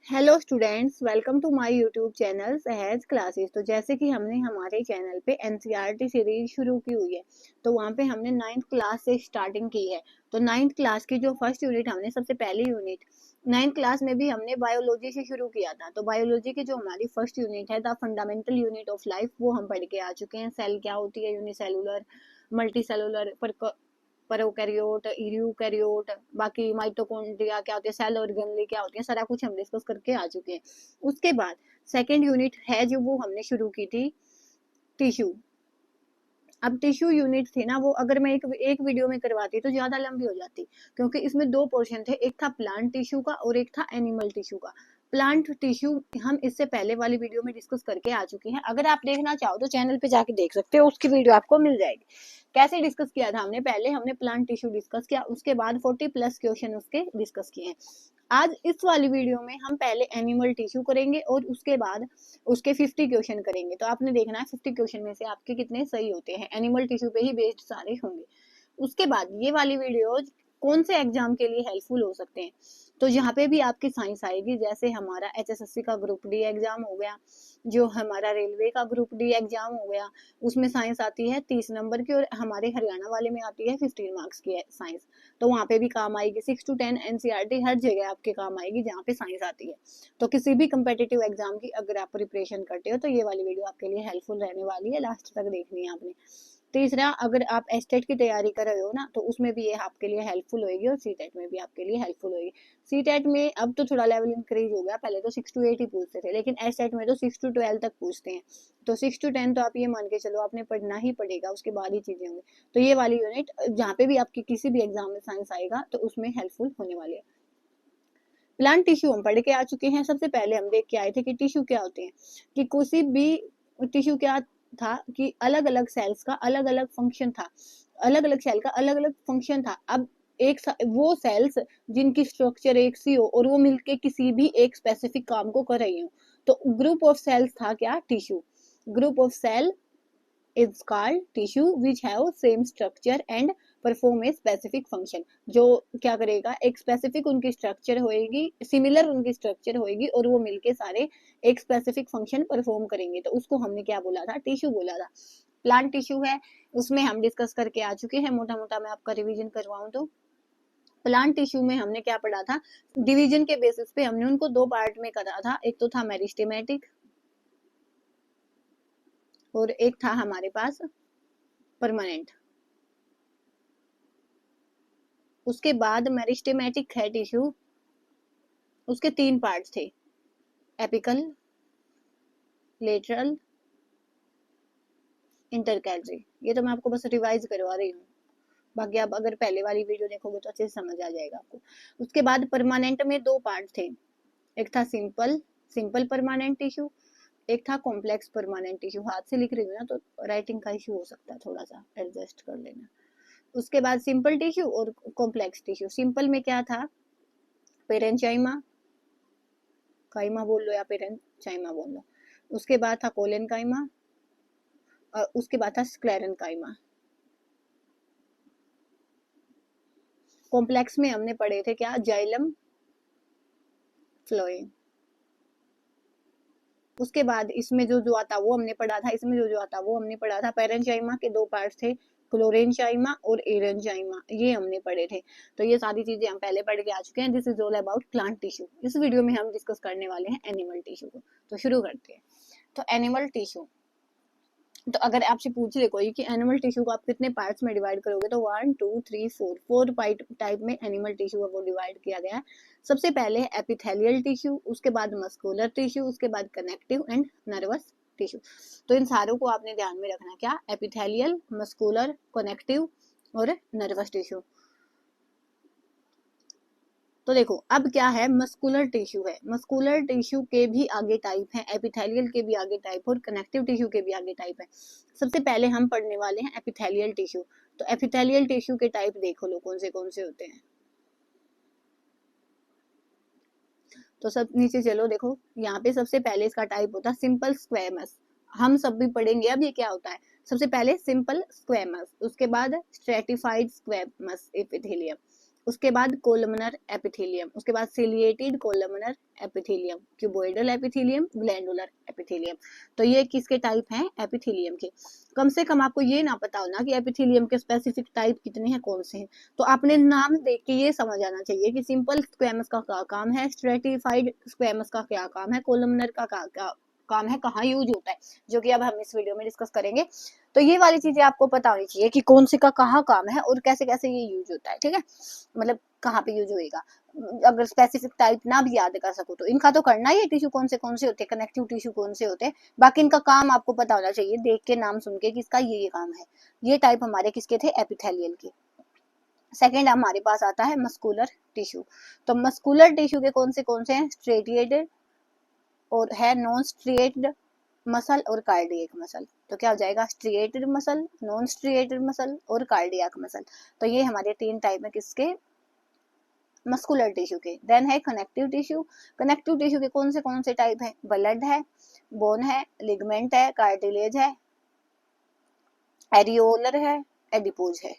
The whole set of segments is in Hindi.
Hello students, welcome to my YouTube channel Sahaj classes. तो जैसे कि हमने हमारे चैनल पे एनसीईआरटी सीरीज शुरू की हुई है, तो वहाँ पे हमने 9th क्लास से स्टार्टिंग की है। तो 9th क्लास की जो फर्स्ट यूनिट हमने सबसे पहली यूनिट 9th क्लास में भी हमने बायोलॉजी से शुरू किया था। तो बायोलॉजी की जो हमारी फर्स्ट यूनिट है the fundamental unit of life, वो हम पढ़ के आ चुके हैं। सेल क्या होती है, unicellular, multi cellular, prokaryote, eukaryote, बाकी माइटोकॉन्ड्रिया क्या होती है, सेल ऑर्गेनली क्या होती है, सारा कुछ हम डिस्कस करके आ चुके हैं। उसके बाद सेकेंड यूनिट है जो वो हमने शुरू की थी टिश्यू। अब टिश्यू यूनिट थी ना, वो अगर मैं एक वीडियो में करवाती तो ज्यादा लंबी हो जाती, क्योंकि इसमें दो पोर्शन थे, एक था प्लांट टिश्यू का और एक था एनिमल टिश्यू का। प्लांट टिश्यू हम इससे पहले वाली वीडियो में डिस्कस करके आ चुके हैं। अगर आप देखना चाहो तो चैनल पे जाके देख सकते हो, उसकी वीडियो आपको मिल जाएगी। कैसे डिस्कस किया था हमने, पहले हमने प्लांट टिश्यू डिस्कस किया, उसके बाद 40+ क्वेश्चन उसके डिस्कस किए हैं। आज इस वाली वीडियो में हम पहले एनिमल टिश्यू करेंगे और उसके बाद उसके 50 क्वेश्चन करेंगे। तो आपने देखना है 50 क्वेश्चन में से आपके कितने सही होते हैं, एनिमल टिश्यू पे ही बेस्ड सारे होंगे। उसके बाद ये वाली वीडियो कौन से एग्जाम के लिए हेल्पफुल हो सकते हैं, तो यहाँ पे भी आपकी साइंस आएगी। जैसे हमारा एचएसएससी का ग्रुप डी एग्जाम हो गया, जो हमारा रेलवे का ग्रुप डी एग्जाम हो गया, उसमें साइंस आती है 30 नंबर की, और हमारे हरियाणा वाले में आती है 15 मार्क्स की साइंस। तो वहाँ पे भी काम आएगी। 6 to 10 एनसीईआरटी हर जगह आपके काम आएगी जहाँ पे साइंस आती है। तो किसी भी कंपेटिटिव एग्जाम की अगर आप प्रिपरेशन करते हो तो ये वाली वीडियो आपके लिए हेल्पफुल रहने वाली है, लास्ट तक देखनी है आपने। तीसरा, अगर आप एस्टेट की तैयारी कर रहे हो ना, तो उसमें भी ये आपके लिए हेल्पफुल होगी, और सीटेट में भी आपके लिए हेल्पफुल होगी। सीटेट में अब तो थोड़ा लेवल इंक्रीज हो गया, पहले तो 6 to 8 ही पूछते थे, लेकिन एस्टेट में तो 6 to 12 तक पूछते हैं। तो 6 to 10 तो आप ये मान के चलो आपने पढ़ना ही पड़ेगा, उसके बाद ही चीजें होंगी। तो ये वाली यूनिट जहाँ पे भी आपकी किसी भी एग्जाम में साइंस आएगा तो उसमें हेल्पफुल होने वाली है। प्लांट टिश्यू हम पढ़ के आ चुके हैं। सबसे पहले हम देख के आए थे कि टिश्यू क्या होते हैं, कि किसी भी टिश्यू क्या था कि अलग अलग सेल्स का अलग अलग फंक्शन था, अलग अलग सेल का अलग अलग फंक्शन था। अब एक वो सेल्स जिनकी स्ट्रक्चर एक सी हो और वो मिलके किसी भी एक स्पेसिफिक काम को कर रही हो, तो ग्रुप ऑफ सेल्स था क्या, tissue. Group of cell is called tissue which have same structure and perform a specific function। जो क्या करेगा, एक स्पेसिफिक उनकी स्ट्रक्चर होएगी, सिमिलर उनकी स्ट्रक्चर होएगी, और वो मिलके सारे एक स्पेसिफिक फंक्शन परफॉर्म करेंगे, तो उसको हमने क्या बोला था, टिश्यू बोला था। प्लांट टिश्यू है, उसमें हम डिस्कस करके आ चुके हैं। मोटा मोटा मैं आपका रिवीजन करवाऊं तो प्लांट टिश्यू में हमने क्या पढ़ा था, डिवीजन के बेसिस पे हमने उनको दो पार्ट में करा था। एक तो था मेरिस्टेमेटिक और एक था हमारे पास परमानेंट। उसके बाद मेरिस्टेमेटिक है टिश्यू, उसके 3 पार्ट्स थे, एपिकल, लेटरल, इंटरकैलरी। ये तो मैं आपको बस रिवाइज करवा रही हूँ, बाकी आप अगर पहले वाली वीडियो देखोगे तो अच्छे से समझ आ जाएगा आपको। उसके बाद परमानेंट में 2 पार्ट थे, एक था सिंपल सिंपल परमानेंट टिश्यू, एक था कॉम्प्लेक्स परमानेंट टिश्यू। हाथ से लिख रही हूँ ना तो राइटिंग का इशू हो सकता है, थोड़ा सा एडजस्ट कर लेना। उसके बाद सिंपल टिश्यू और कॉम्प्लेक्स टिश्यू। सिंपल में क्या था, पेरेंचाइमा, काइमा बोल लो या पेरेंचाइमा बोल लो। उसके बाद था कोलेन काइमा, और उसके बाद था स्क्लेरन काइमा। कॉम्प्लेक्स में हमने पढ़े थे क्या, जाइलम, फ्लोएम। उसके बाद इसमें जो जो आता वो हमने पढ़ा था, इसमें जो जो आता वो हमने पढ़ा था। पेरेंचाइमा के 2 पार्ट्स थे, क्लोरेंचाइमा और एरेंचाइमा, ये हमने पढ़े थे। तो ये सारी चीजें हम पहले पढ़ के आ चुके हैं। This is all about plant tissue. इस वीडियो में हम डिस्कस करने वाले हैं एनिमल टिश्यू को। तो शुरू करते हैं। तो एनिमल टिश्यू, तो अगर आपसे पूछ ले कोई कि एनिमल टिश्यू को आप कितने पार्ट्स में डिवाइड करोगे, तो 1 2 3 4 टाइप में एनिमल टिश्यू को डिवाइड किया गया है। सबसे पहले है एपिथेलियल टिश्यू, उसके बाद मस्कुलर टिश्यू, उसके बाद कनेक्टिव एंड नर्वस टिश्यू। तो इन सारों को आपने ध्यान में रखना, क्या, एपिथेलियल, मस्कुलर, कनेक्टिव और नर्वस टिश्यू। तो देखो अब क्या है, मस्कुलर टिश्यू है। मस्कुलर टिश्यू के भी आगे टाइप है, एपिथेलियल के भी आगे टाइप और कनेक्टिव टिश्यू के भी आगे टाइप है। सबसे पहले हम पढ़ने वाले हैं एपिथेलियल टिश्यू। तो एपिथेलियल टिश्यू के टाइप देखो लो कौन से होते हैं। तो सब नीचे चलो, देखो यहाँ पे सबसे पहले इसका टाइप होता है सिंपल स्क्वेमस। हम सब भी पढ़ेंगे अब ये क्या होता है। सबसे पहले सिंपल स्क्वेमस, उसके बाद स्ट्रेटिफाइड स्क्वेमस एपिथेलियम, उसके बाद कोलमनर एपिथेलियम, उसके बाद ciliated columnar epithelium, cuboidal epithelium, glandular epithelium. तो ये किसके टाइप हैं? एपिथेलियम के। कम से कम आपको ये ना पता हो ना कि एपिथेलियम के स्पेसिफिक टाइप कितने हैं, कौन से हैं, तो आपने नाम देख के ये समझ आना चाहिए कि सिंपल स्क्वेमस का क्या काम है, स्ट्रेटिफाइड स्क्वेमस का क्या काम है, कोलमनर का क्या काम है, कहाँ यूज होता है, जो कि अब हम इस वीडियो में डिस्कस करेंगे। तो ये वाली चीजें आपको पता होनी चाहिए कि कौन से का कहाँ काम है और कैसे कैसे ये यूज होता है, ठीक है, मतलब कहाँ पे यूज होएगा। अगर स्पेसिफिक टाइप ना भी याद कर सको तो इनका तो करना ही है, टिश्यू कौन से होते हैं, कनेक्टिव टिश्यू कौन से होते हैं, बाकी इनका काम आपको पता होना चाहिए देख के नाम सुन के कि इसका ये काम है। ये टाइप हमारे किसके थे? एपिथेलियल के। सेकेंड हमारे पास आता है मस्कुलर टिश्यू। तो मस्कुलर टिश्यू के कौन से हैं? स्ट्रेटिएटेड और है नॉन स्ट्रिएटेड मसल और कार्डियक मसल। तो क्या हो जाएगा? Striated muscle, non striated muscle और कार्डियक मसल। तो ये हमारे 3 टाइप है किसके? मस्कुलर टिश्यू के। देन है कनेक्टिव टिश्यू। कनेक्टिव टिश्यू के कौन से टाइप है? ब्लड है, बोन है, लिगमेंट है, कार्टिलेज है, एरियोलर है, एडिपोज है,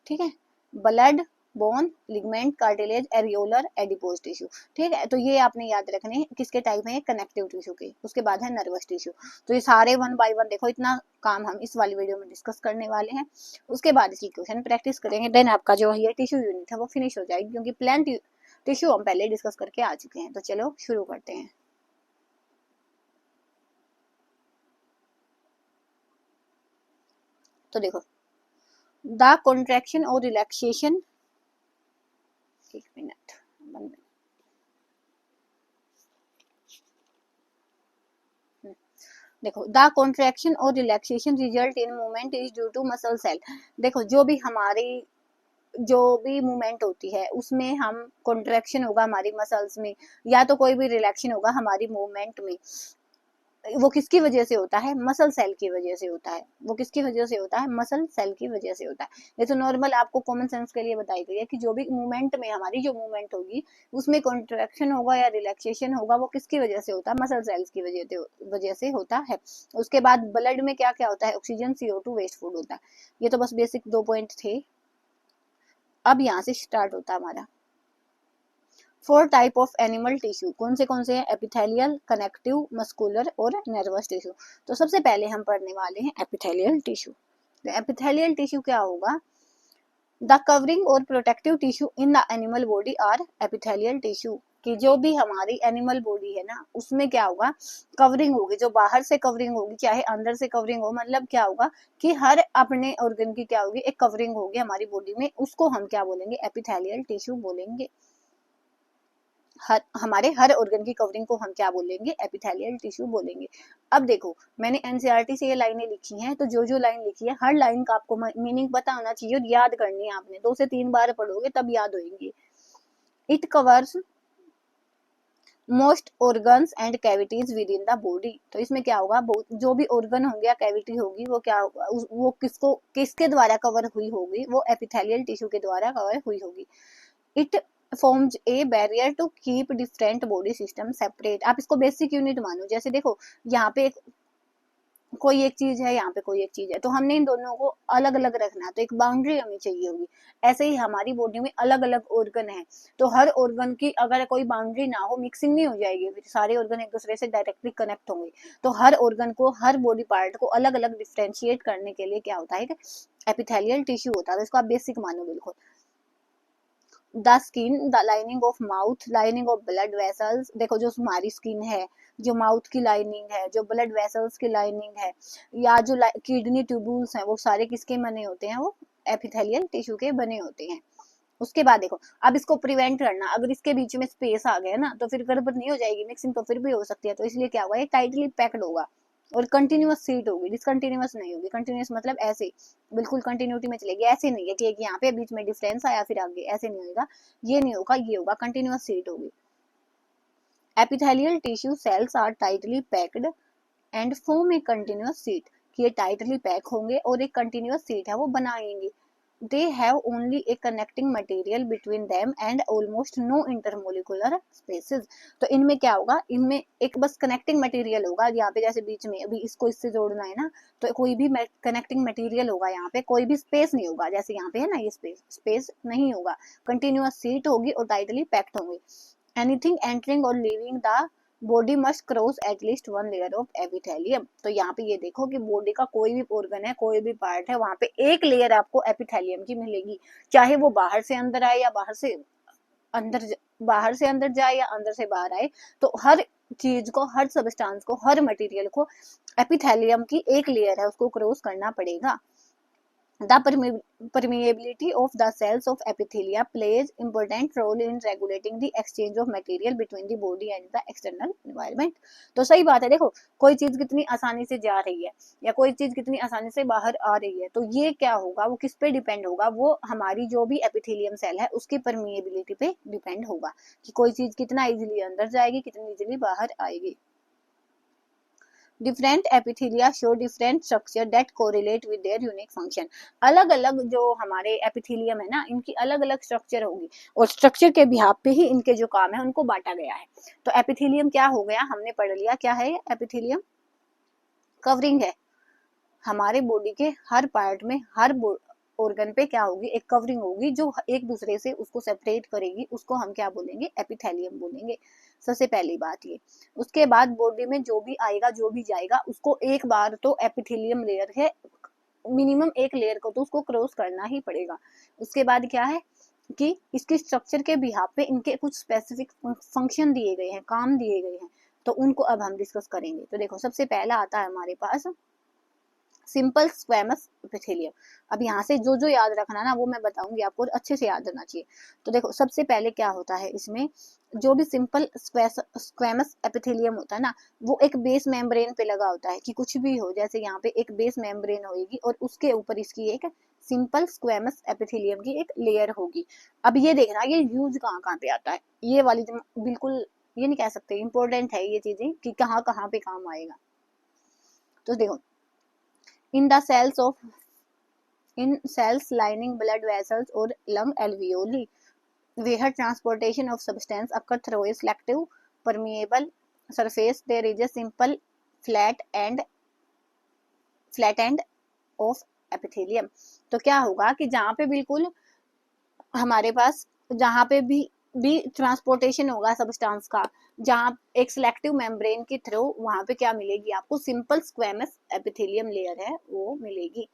ठीक है, blood, bone, ligament, cartilage, areolar, adipose tissue, ठीक है। तो ये आपने याद रखने किसके टाइप है? कनेक्टिव टिश्यू के। उसके बाद है नर्वस टिश्यू। तो ये सारे 1 बाय 1 देखो, इतना काम हम इस वाली वीडियो में डिस्कस करने वाले हैं। उसके बाद इसकी क्वेश्चन प्रैक्टिस करेंगे, देन आपका जो ये टिश्यू यूनिट है वो फिनिश हो जाएगी, क्योंकि प्लांट टिश्यू हम पहले डिस्कस करके आ चुके हैं। तो चलो शुरू करते हैं। तो देखो, द कॉन्ट्रैक्शन और रिलैक्सेशन, एक मिनट, देखो, द कॉन्ट्रैक्शन और relaxation result in movement is due to muscle cell. देखो, जो भी मूवमेंट होती है उसमें हम कॉन्ट्रैक्शन होगा हमारी मसल्स में, या तो कोई भी रिलैक्शन होगा हमारी मूवमेंट में, वो किसकी वजह से होता है? मसल सेल की वजह से होता है। वो किसकी वजह से होता है? मसल सेल की वजह से होता है। जैसे नॉर्मल आपको कॉमन सेंस के लिए बताई गई है कि जो भी मूवमेंट में हमारी जो मूवमेंट होगी उसमें कॉन्ट्रैक्शन होगा या रिलैक्सेशन होगा, वो किसकी वजह से होता है? मसल सेल्स की वजह से होता है। उसके बाद ब्लड में क्या क्या होता है? ऑक्सीजन, CO2, वेस्ट फूड होता है। ये तो बस बेसिक 2 पॉइंट थे। अब यहाँ से स्टार्ट होता है हमारा 4 टाइप ऑफ एनिमल टिश्यू। कौन से हैं? एपिथेलियल, कनेक्टिव, मस्कुलर और नर्वस टिश्यू। तो सबसे पहले हम पढ़ने वाले हैं एपिथेलियल टिश्यू। तो एपिथेलियल टिश्यू क्या होगा? द कवरिंग और protective tissue in the animal body are epithelial tissue. कि जो भी हमारी एनिमल बॉडी है ना, उसमें क्या होगा? कवरिंग होगी, जो बाहर से कवरिंग होगी चाहे अंदर से कवरिंग हो, मतलब क्या होगा कि हर अपने ऑर्गन की क्या होगी? एक कवरिंग होगी हमारी बॉडी में, उसको हम क्या बोलेंगे? एपिथेलियल टिश्यू बोलेंगे। हमारे हर ऑर्गन की कवरिंग को हम क्या बोलेंगे? एपिथेलियल टिश्यू बोलेंगे। अब देखो, मैंने एनसीईआरटी से ये लाइनें लिखी हैं, तो जो लाइन लिखी है हर लाइन का आपको मीनिंग पता होना चाहिए और याद करनी है आपने। 2 से 3 बार पढ़ोगे तब याद होंगी। It covers most organs and cavities with in the body. तो इसमें क्या होगा? जो भी ऑर्गन होंगे या कैविटी होगी वो क्या होगा? वो किसके द्वारा कवर हुई होगी? वो एपिथेलियल टिश्यू के द्वारा कवर हुई होगी। It forms a barrier to keep different body system separate. आप इसको बेसिक यूनिट मानो। जैसे देखो, यहाँ पे कोई एक चीज है, यहाँ पे कोई एक चीज है, तो हमने इन दोनों को अलग अलग रखना है, तो एक बाउंड्री हमें चाहिए होगी। ऐसे ही हमारी बॉडी में अलग अलग ऑर्गन है, तो हर ऑर्गन की अगर कोई बाउंड्री ना हो, मिक्सिंग नहीं हो जाएगी, फिर सारे ऑर्गन एक दूसरे से डायरेक्टली कनेक्ट होंगे। तो हर ऑर्गन को, हर बॉडी पार्ट को अलग अलग डिफ्रेंशिएट करने के लिए क्या होता है? एपिथेलियल टिश्यू होता है। तो इसको आप बेसिक मानो बिल्कुल। The skin, the lining of mouth, lining of blood vessels. देखो, जो हमारी स्किन है, जो माउथ की लाइनिंग है, जो ब्लड वेसल्स की लाइनिंग है, या जो किडनी ट्यूब्यूल्स हैं, वो सारे किसके बने होते हैं? वो एपिथेलियल टिश्यू के बने होते हैं। उसके बाद देखो, अब इसको प्रिवेंट करना, अगर इसके बीच में स्पेस आ गया ना तो फिर गड़बड़ नहीं हो जाएगी, मिक्सिंग तो फिर भी हो सकती है। तो इसलिए क्या होगा? ये टाइटली पैक्ड होगा और कंटिन्यूअस सीट होगी, डिसकंटिन्यूअस नहीं होगी। कंटिन्यूअस मतलब ऐसे बिल्कुल कंटिन्यूटी में चलेगी, ऐसे नहीं है कि एक यहाँ पे बीच में डिफरेंस आया फिर आगे, ऐसे नहीं होगा, ये नहीं होगा, ये होगा, कंटिन्यूअस सीट होगी। Epithelial tissue cells are tightly packed and form a continuous sheet. कि ये टाइटली पैक होंगे और एक कंटिन्यूअस सीट है वो बनाएंगे। They have only a connecting material between them and almost no intermolecular spaces. तो इनमें क्या होगा, इनमें एक बस कनेक्टिंग मटेरियल होगा, यहाँ पे जैसे बीच में अभी इसको इससे जोड़ना है ना, तो कोई भी कनेक्टिंग मटेरियल होगा, यहाँ पे कोई भी स्पेस नहीं होगा, जैसे यहाँ पे है ना ये स्पेस नहीं होगा, कंटिन्यूअस सीट होगी और टाइटली पैक्ड होंगे। एनीथिंग एंटरिंग और leaving the body must cross at least one layer of epithelium. तो यहाँ पे ये देखो कि बॉडी का कोई भी ऑर्गन है, कोई भी पार्ट है, वहां पे एक लेयर आपको एपिथेलियम की मिलेगी, चाहे वो बाहर से अंदर आए या बाहर से अंदर जाए या अंदर से बाहर आए। तो हर चीज को, हर सबस्टांस को, हर मटेरियल को एपिथेलियम की एक लेयर है उसको क्रॉस करना पड़ेगा। The permeability of the cells of epithelia plays important role in regulating the exchange of material between the body and the external environment। तो सही बात है, देखो कोई चीज कितनी आसानी से जा रही है या कोई चीज कितनी आसानी से बाहर आ रही है, तो ये क्या होगा, वो किस पे डिपेंड होगा, वो हमारी जो भी एपिथेलियम सेल है उसकी परमिएबिलिटी पे डिपेंड होगा कि कोई चीज कितना इजीली अंदर जाएगी, कितनी इजीली बाहर आएगी। Different epithelia show different structure that correlate with their unique function. अलग अलग जो हमारे एपिथेलियम है ना, इनकी अलग अलग स्ट्रक्चर होगी और स्ट्रक्चर के बिहाफ पे ही इनके जो काम है उनको बांटा गया है। तो एपिथेलियम क्या हो गया, हमने पढ़ लिया क्या है एपिथेलियम, कवरिंग है। हमारे बॉडी के हर पार्ट में, हर ऑर्गन पे क्या होगी, एक कवरिंग होगी जो एक दूसरे से उसको सेपरेट करेगी, उसको हम क्या बोलेंगे, एपिथेलियम बोलेंगे। सबसे पहली बात ये। उसके बाद बॉडी में जो भी आएगा, जो भी जाएगा, उसको एक बार तो एपिथेलियम लेयर है, मिनिमम एक लेयर को तो उसको क्रॉस करना ही पड़ेगा। उसके बाद क्या है कि इसकी स्ट्रक्चर के बिहाफ पे इनके कुछ स्पेसिफिक फंक्शन दिए गए हैं, काम दिए गए हैं, तो उनको अब हम डिस्कस करेंगे। तो देखो सबसे पहला आता है हमारे पास सिंपल स्क्वैमस एपिथेलियम। अब यहाँ से जो जो याद रखना ना वो मैं बताऊंगी आपको, अच्छे से याद रहना चाहिए। तो देखो सबसे पहले क्या होता है, इसमें जो भी सिंपल स्क्वैमस एपिथेलियम होता है ना, वो एक बेस मेम्ब्रेन पे लगा होता है कि कुछ भी हो, जैसे यहाँ पे एक बेस मेम्ब्रेन होगी और उसके ऊपर इसकी एक सिंपल स्क्वैमस एपिथेलियम की एक लेयर होगी। अब ये देखना ये यूज कहाँ कहाँ पे आता है, ये वाली बिल्कुल ये नहीं कह सकते, इंपॉर्टेंट है ये चीजें कि कहाँ कहाँ पे काम आएगा। तो देखो in the cells lining blood vessels or lung alveoli where transportation of substance occur through a selective permeable surface, there is a simple flat end of epithelium। तो क्या होगा कि जहाँ पे बिल्कुल हमारे पास, जहाँ पे भी ट्रांसपोर्टेशन होगा सब्सटेंस का, जहाँ एक सिलेक्टिव मेम्ब्रेन के थ्रू, वहां पे क्या मिलेगी आपको, सिंपल स्क्वैमस एपिथेलियम लेयर है वो मिलेगी।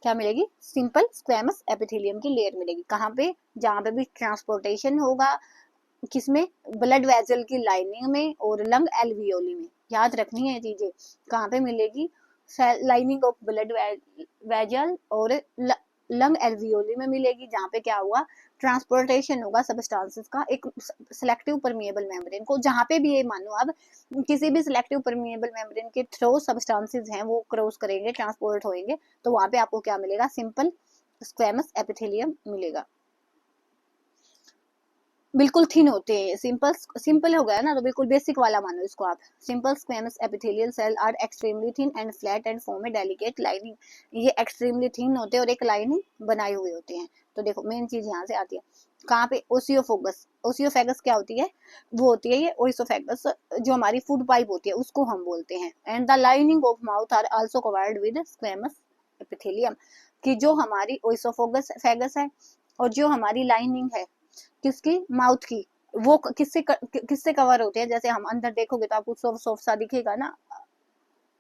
क्या मिलेगी, सिंपल स्क्वैमस एपिथेलियम की लेयर मिलेगी। कहाँ पे, जहाँ पे भी ट्रांसपोर्टेशन होगा, किसमें, ब्लड वेसल की लाइनिंग में और लंग एल्वियोली में। याद रखनी है चीजें, कहाँ पे मिलेगी, लाइनिंग ऑफ ब्लड वेसल और लंग एल्वियोली में मिलेगी, जहाँ पे क्या हुआ, ट्रांसपोर्टेशन होगा सबस्टांसेस का एक सिलेक्टिव परमिएबल मेम्ब्रेन को। जहाँ पे भी ये मानो अब किसी भी सिलेक्टिव परमिएबल मेम्ब्रेन के थ्रू सबस्टांसेस हैं वो क्रॉस करेंगे, ट्रांसपोर्ट होंगे, तो वहां पे आपको क्या मिलेगा, सिंपल स्क्वैमस एपिथेलियम मिलेगा। बिल्कुल थिन होते हैं, सिंपल हो गया ना, तो बिल्कुल बेसिक वाला मानो इसको आप। Simple squamous epithelial cell are extremely thin and flat and form a delicate lining. ये एक्सट्रीमली थिन होते हैं और एक लाइनिंग बनाए हुए होते हैं। तो देखो मेन चीज यहाँ से आती है, कहाँ पे, ओसियोफोगस। ओसियोफेगस क्या होती है, वो होती है ये ओइसोफेगस, जो हमारी फूड पाइप होती है उसको हम बोलते हैं। And the lining of mouth are also covered with squamous epithelium. कि जो हमारी ओइसोफोगस फेगस है और जो हमारी लाइनिंग है किसकी, माउथ की, वो किससे कवर होते हैं, जैसे हम अंदर देखोगे तो आपको सॉफ्ट सॉफ्ट सा दिखेगा ना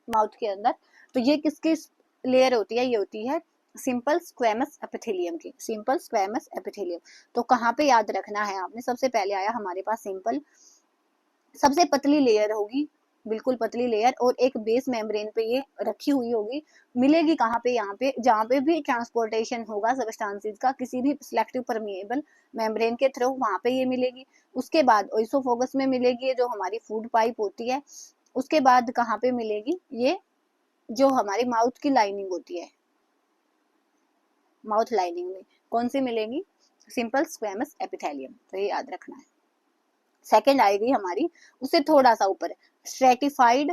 माउथ के अंदर, तो ये किसकी लेयर होती है, ये होती है सिंपल स्क्वैमस एपिथेलियम की, सिंपल स्क्वैमस एपिथेलियम। तो कहाँ पे याद रखना है आपने, सबसे पहले आया हमारे पास सिंपल, सबसे पतली लेयर होगी, बिल्कुल पतली लेयर, और एक बेस मेम्ब्रेन पे ये रखी हुई होगी। मिलेगी कहाँ पे, यहाँ पे जहाँ पे भी ट्रांसपोर्टेशन होगा सबस्टांसेस का किसी भी सिलेक्टिव परमिएबल मेम्ब्रेन के थ्रू, वहां पे ये मिलेगी। उसके बाद ओइसोफोगस में मिलेगी जो हमारी फूड पाइप होती है। उसके बाद कहाँ पे मिलेगी, ये जो हमारी माउथ की लाइनिंग होती है, माउथ लाइनिंग में कौन सी मिलेगी, सिंपल स्क्वैमस एपिथेलियम। तो ये याद रखना है। सेकंड आएगी हमारी उससे थोड़ा सा ऊपर, स्ट्रेटिफाइड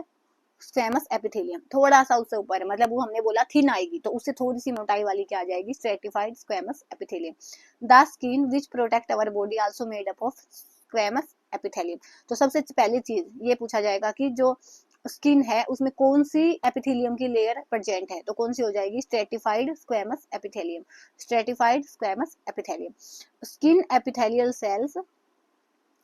स्क्वैमस एपिथेलियम थोड़ा सा उससे ऊपर है, मतलब वो हमने बोला थिन आएगी तो उससे थोड़ी सी मोटाई वाली क्या आ जाएगी, stratified squamous epithelium. The skin which protect our body also made up of squamous epithelium. तो सबसे पहली चीज ये पूछा जाएगा कि जो स्किन है उसमें कौन सी एपिथेलियम की लेयर प्रेजेंट है, तो कौन सी हो जाएगी, stratified squamous epithelium, stratified squamous epithelium. Skin epithelial cells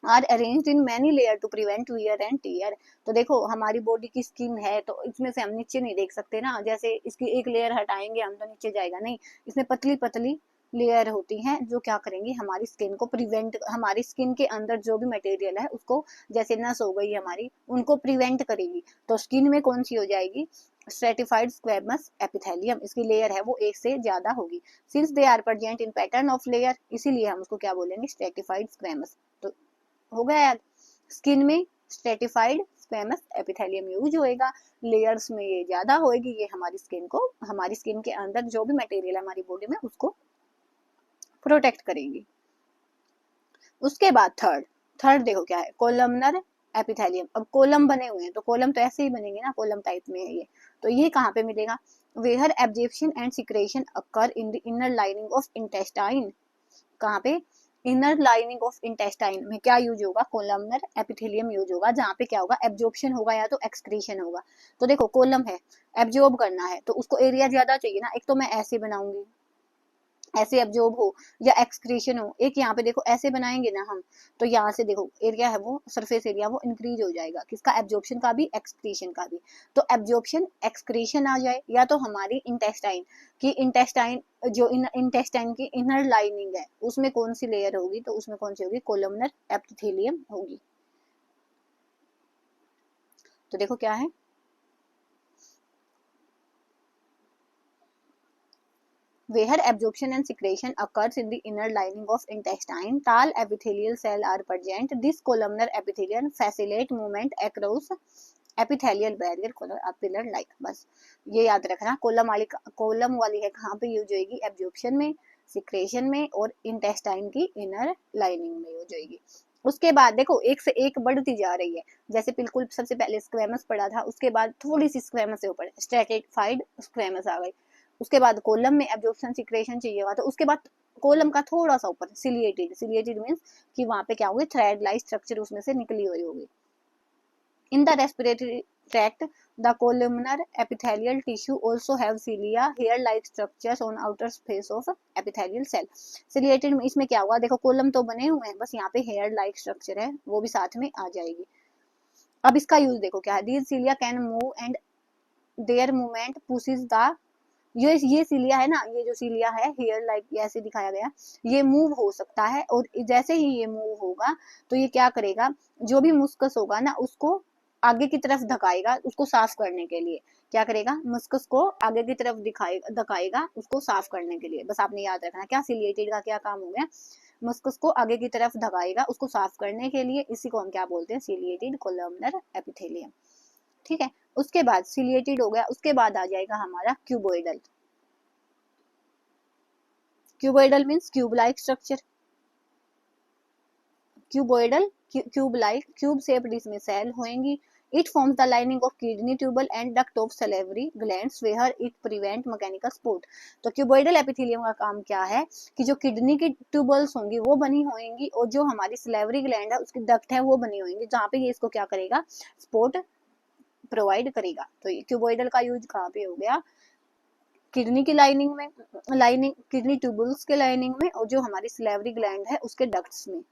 are arranged in many layer to prevent wear and tear. तो देखो हमारी बॉडी की स्किन है तो इसमें से हम नीचे नहीं देख सकते ना, जैसे इसकी एक लेयर हटाएंगे हम तो नीचे जाएगा नहीं, इसमें पतली पतली लेयर होती हैं जो क्या करेंगी, हमारी स्किन को प्रिवेंट, हमारी स्किन के अंदर जो भी मटेरियल है उसको, जैसे नस हो गई हमारी, उनको प्रिवेंट करेगी। तो स्किन में कौन सी हो जाएगी, स्ट्रेटिफाइड स्क्वैमस एपिथेलियम, इसकी लेयर है वो एक से ज्यादा होगी। Since they are present in pattern of layer, इसीलिए हम उसको क्या बोलेंगे, स्ट्रेटिफाइड स्क्वैमस। तो हो गया याद, स्किन में स्ट्रेटिफाइड स्क्वैमस एपिथेलियम यूज होएगा, लेयर्स में ये ज्यादा होएगी, ये हमारी स्किन को, हमारी स्किन के अंदर जो भी मटेरियल है हमारी बॉडी में उसको प्रोटेक्ट करेगी। उसके बाद थर्ड देखो क्या है, कोलमनर एपिथेलियम। अब कोलम बने हुए हैं तो कोलम तो ऐसे ही बनेंगे ना, कोलम टाइप में है ये, तो ये कहाँ पे मिलेगा, where absorption and secretion occur in the inner lining of intestine. कहाँ पे, इनर लाइनिंग ऑफ इंटेस्टाइन में क्या यूज होगा, कोलमनर एपिथेलियम यूज होगा, जहाँ पे क्या होगा, एब्जॉर्प्शन होगा या तो एक्सक्रीशन होगा। तो देखो कोलम है, एब्जॉर्ब करना है तो उसको एरिया ज्यादा चाहिए ना, एक तो मैं ऐसे बनाऊंगी, ऐसे एब्जॉर्ब हो, या एक्सक्रीशन हो, एक यहाँ पे देखो ऐसे बनाएंगे ना हम, तो यहाँ से देखो एरिया है वो, सरफेस एरिया वो इंक्रीज हो जाएगा, किसका, एब्जॉर्प्शन का भी एक्सक्रीशन का भी। तो एब्जॉर्प्शन एक्सक्रीशन आ जाए, या तो हमारी इंटेस्टाइन की, इंटेस्टाइन जो इंटेस्टाइन की इनर लाइनिंग है उसमें कौन सी लेयर होगी, तो उसमें कौन सी होगी, कोलमनर एपिथेलियम होगी। तो देखो क्या है, where absorption and secretion occurs in the inner lining of intestine, tall epithelial cells are present. This columnar epithelium facilitate movement across epithelial barrier pillar like। बस ये याद रखना, कोलम वाली है कहाँ पे यूज होगी, एब्जॉर्प्शन में, सिक्रेशन में और इंटेस्टाइन की इनर लाइनिंग में यूज होगी। उसके बाद देखो एक से एक बढ़ती जा रही है, जैसे बिल्कुल सबसे पहले स्क्वैमस पड़ा था, उसके बाद थोड़ी सी स्क्वैमस से ऊपर स्ट्रेटिफाइड स्क्वैमस आ गई, उसके बाद कोलम में एब्जॉर्प्शन सिक्रेशन चाहिएगा, तो उसके बाद कोलम का थोड़ा सा ऊपर सिलिएटेड, सिलिएटेड मींस कि वहां पे क्या होगी, थ्रेड लाइक स्ट्रक्चर उसमें से निकली हुई होगी। In the respiratory tract the columnar epithelial tissue also have cilia, hair like structures on outer face of epithelial cell। ciliated में इसमें क्या होगा, देखो कोलम तो बने हुए हैं, बस यहाँ पे हेयर लाइक स्ट्रक्चर है वो भी साथ में आ जाएगी। अब इसका यूज देखो क्या है, these cilia can move and their movement pushes the, ये सिलिया है ना, ये जो सिलिया है हेयर लाइक ऐसे दिखाया गया, ये मूव हो सकता है, और जैसे ही ये मूव होगा तो ये क्या करेगा, जो भी मुस्कस होगा ना उसको आगे की तरफ धकाएगा, उसको साफ करने के लिए क्या करेगा, मुस्कस को आगे की तरफ धकाएगा उसको साफ करने के लिए। बस आपने याद रखना क्या सिलिएटेड का क्या काम हो गया, मस्कस को आगे की तरफ धकाएगा उसको साफ करने के लिए, इसी को हम क्या बोलते हैं, सिलिएटेड कोलमनर एपिथेलियम। ठीक है, उसके बाद सिलिएटेड हो गया, उसके बाद आ जाएगा हमारा cuboidal. Cuboidal means cube like structure, cuboidal cube like, cube shaped इसमें सेल होंगी। It forms the lining of kidney tubule and duct of salivary glands where it prevent mechanical support. तो क्यूबोइडल एपिथेलियम का काम क्या है कि जो किडनी की ट्यूबल्स होंगी वो बनी होंगी, और जो हमारी सलेवरी ग्लैंड है उसकी डक्ट है वो बनी होंगी, जहाँ पे ये इसको क्या करेगा, स्पॉट प्रोवाइड करेगा। तो ये क्यूबोइडल का यूज कहाँ पे हो गया, किडनी की लाइनिंग में, लाइनिंग किडनी ट्यूबल्स के लाइनिंग में, और जो हमारी सलेवरी ग्लैंड है उसके डक्ट्स में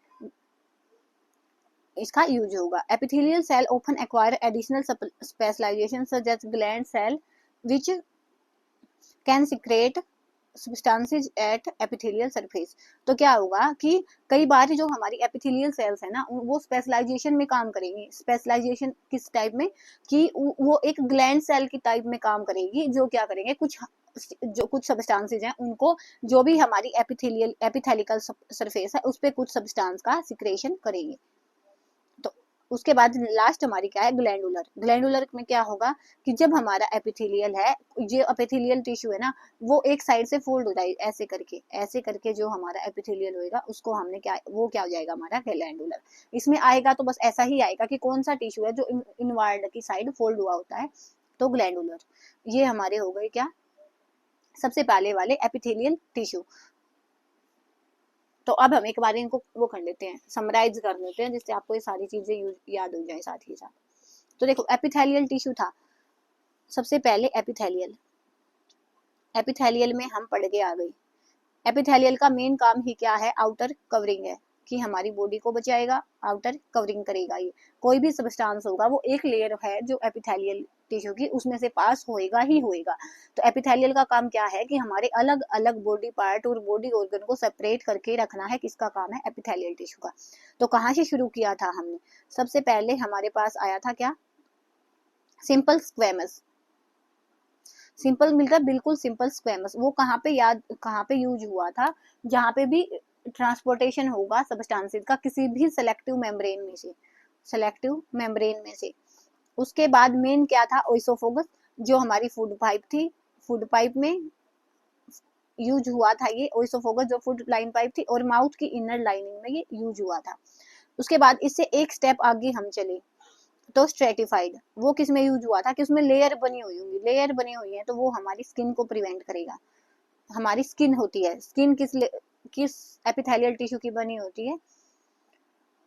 इसका यूज होगा। Epithelial cell often acquire additional specialization such as gland cell which can secrete substances at epithelial surface. तो क्या होगा कि कई बार जो हमारी एपिथेलियल सेल्स है ना वो स्पेशलाइजेशन में काम करेंगी। स्पेशलाइजेशन किस टाइप में, कि वो एक ग्लैंड सेल की टाइप में काम करेगी, जो क्या करेंगे, कुछ सब्सटेंसेस हैं उनको, जो भी हमारी एपिथेलिकल सरफेस है उस पर कुछ सब्सटेंस का सिक्रेशन करेगी। तो उसके बाद लास्ट हमारी क्या है, ग्लैंडुलर। ग्लैंडुलर में क्या होगा कि जब हमारा एपिथेलियल है, जो एपिथेलियल टिश्यू है ना, वो एक साइड से फोल्ड हो जाए ऐसे करके जो हमारा एपिथेलियल होएगा उसको हमने क्या, वो क्या हो जाएगा हमारा ग्लैंडुलर। इसमें आएगा तो बस ऐसा ही आएगा कि कौन सा टिश्यू है जो इनवार्ड की साइड फोल्ड हुआ होता है, तो ग्लैंडुलर। ये हमारे हो गए क्या, सबसे पहले वाले एपिथेलियल टिश्यू। तो अब हम एक बार इनको वो कर लेते हैं, समराइज कर लेते हैं, जिससे आपको ये सारी चीजें याद हो जाए साथ ही साथ। तो देखो एपिथेलियल टिश्यू था सबसे पहले, एपिथेलियल। एपिथेलियल में हम पढ़ के आ गए, एपिथेलियल का मेन काम ही क्या है, आउटर कवरिंग है, कि हमारी बॉडी को बचाएगा, आउटर कवरिंग करेगा। ये कोई भी सब्सटेंस होगा वो एक लेयर है जो एपिथेलियल टिश्यू की, उसमें से पास होएगा ही होएगा। तो एपिथेलियल का काम क्या है कि हमारे अलग अलग बॉडी पार्ट और बॉडी ऑर्गन को सेपरेट करके रखना है, किसका काम है, एपिथेलियल टिश्यू का। तो कहाँ से शुरू किया था हमने, सबसे पहले हमारे पास आया था क्या, सिंपल स्क्वेमस। सिंपल मिलता है, बिल्कुल सिंपल स्क्वेमस। वो कहाँ पे यूज हुआ था, जहाँ पे भी ट्रांसपोर्टेशन होगा सब्सटेंसेस का किसी भी सेलेक्टिव मेम्ब्रेन में से, सेलेक्टिव मेम्ब्रेन में से। उसके बाद मेन क्या था, ओइसोफोगस, जो हमारी फूड पाइप थी, फूड पाइप में यूज हुआ था ये ओइसोफोगस, जो फूड लाइन पाइप थी, और माउथ की इनर लाइनिंग में ये यूज हुआ था। उसके बाद इससे एक स्टेप आगे हम चले तो स्ट्रेटिफाइड, वो किस में यूज हुआ था कि उसमें लेयर बनी हुई होंगी, लेयर बनी हुई है तो वो हमारी स्किन को प्रिवेंट करेगा। हमारी स्किन होती है, स्किन किस एपिथेलियल टिश्यू की बनी होती है,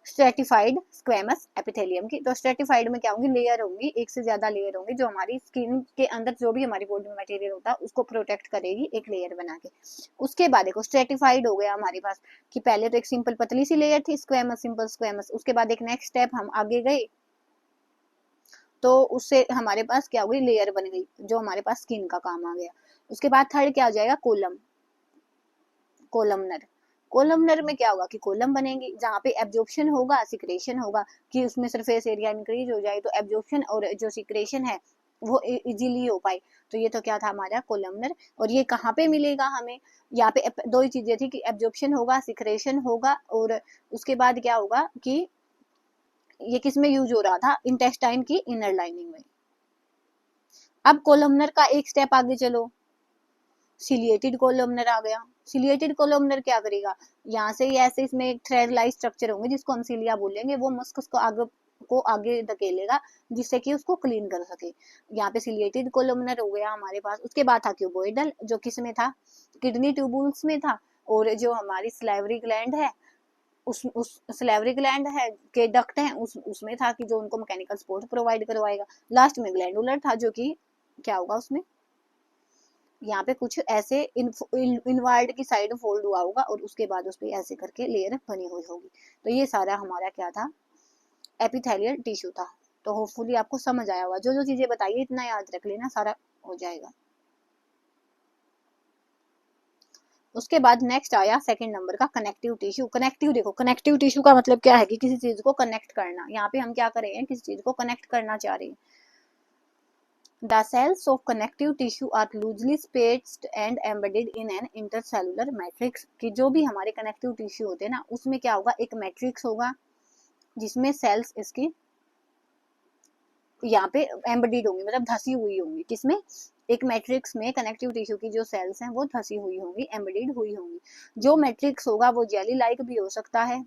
स्ट्रेटिफाइड स्क्वेमस एपिथेलियम की। तो स्ट्रेटिफाइड में क्या होंगी, लेयर होंगी, एक से ज्यादा लेयर होंगी, जो हमारी स्किन के अंदर जो भी हमारी बॉडी में मटेरियल होता है उसको प्रोटेक्ट करेगी एक लेयर बना के। उसके बाद देखो स्ट्रेटिफाइड हो गया हमारे पास, कि पहले तो एक सिंपल पतली सी लेयर थी स्क्वेमस, सिंपल स्क्वेमस। उसके बाद एक नेक्स्ट स्टेप हम आगे गए तो उससे हमारे पास क्या हो गई, लेयर बन गई, जो हमारे पास स्किन का काम आ गया। उसके बाद थर्ड क्या हो जाएगा, कोलम, कोलमनर। कोलमनर में क्या होगा कि कोलम बनेंगी, जहाँ पे एब्जॉर्प्शन होगा, सिक्रेशन होगा, कि उसमें सरफेस एरिया इंक्रीज हो जाए तो एब्जॉर्प्शन और जो सिक्रेशन है वो इजीली हो पाए। तो ये तो क्या था हमारा कोलमनर। और ये कहाँ पे मिलेगा हमें, यहाँ पे दो ही चीजें थी कि एब्जॉर्प्शन होगा, सिक्रेशन होगा, और उसके बाद क्या होगा कि ये किस में यूज हो रहा था, इंटेस्टाइन की इनर लाइनिंग में। अब कोलमनर का एक स्टेप आगे चलो, सिलिएटेड कोलमनर आ गया। सिलिएटेड कोलमनर क्या करेगा, यहाँ से ही ऐसे इसमें एक थ्रेड लाइक स्ट्रक्चर होंगे जिसको हम सिलिया बोलेंगे, वो मस्कस को आगे धकेलेगा जिससे कि उसको क्लीन कर सके। यहाँ पे सिलिएटेड कोलमनर हो गया हमारे पास। उसके बाद था क्यूबोइडल, जो किस में था, किडनी ट्यूबुल्स में था, और जो हमारी स्लाइवरी ग्लैंड है उस स्लेवरी ग्लैंड है के डक्ट हैं उसमें था, कि जो उनको मैकेनिकल सपोर्ट प्रोवाइड करवाएगा। लास्ट में ग्लैंडुलर था, जो कि क्या होगा उसमें, यहाँ पे कुछ ऐसे इनवर्ड की साइड फोल्ड हुआ होगा और उसके बाद उस पर ऐसे करके लेयर बनी हुई होगी। तो ये सारा हमारा क्या था, एपिथेलियल टिश्यू था। तो होपफुली आपको समझ आया होगा, जो जो चीजें बताइए इतना याद रख लेना, सारा हो जाएगा। उसके बाद नेक्स्ट आया सेकंड नंबर का कनेक्टिव टिश्यू। कनेक्टिव, देखो कनेक्टिव टिश्यू का मतलब क्या है कि किसी चीज को कनेक्ट करना। यहाँ पे हम क्या कर रहे हैं, किसी चीज को कनेक्ट करना चाह रहे हैं। The cells of connective tissue are loosely spaced and embedded in an intercellular matrix। कि जो भी हमारे कनेक्टिव टिश्यू होते हैं ना, उसमें क्या होगा, एक मैट्रिक्स होगा जिसमें सेल्स इसकी यहाँ पे एम्बेडेड होंगी, मतलब धसी हुई होंगी। किसमें, एक मैट्रिक्स में कनेक्टिव टिश्यू की जो सेल्स हैं वो धसी हुई होंगी, एम्बेडेड हुई होंगी। जो मैट्रिक्स होगा वो जेली लाइक भी हो सकता है,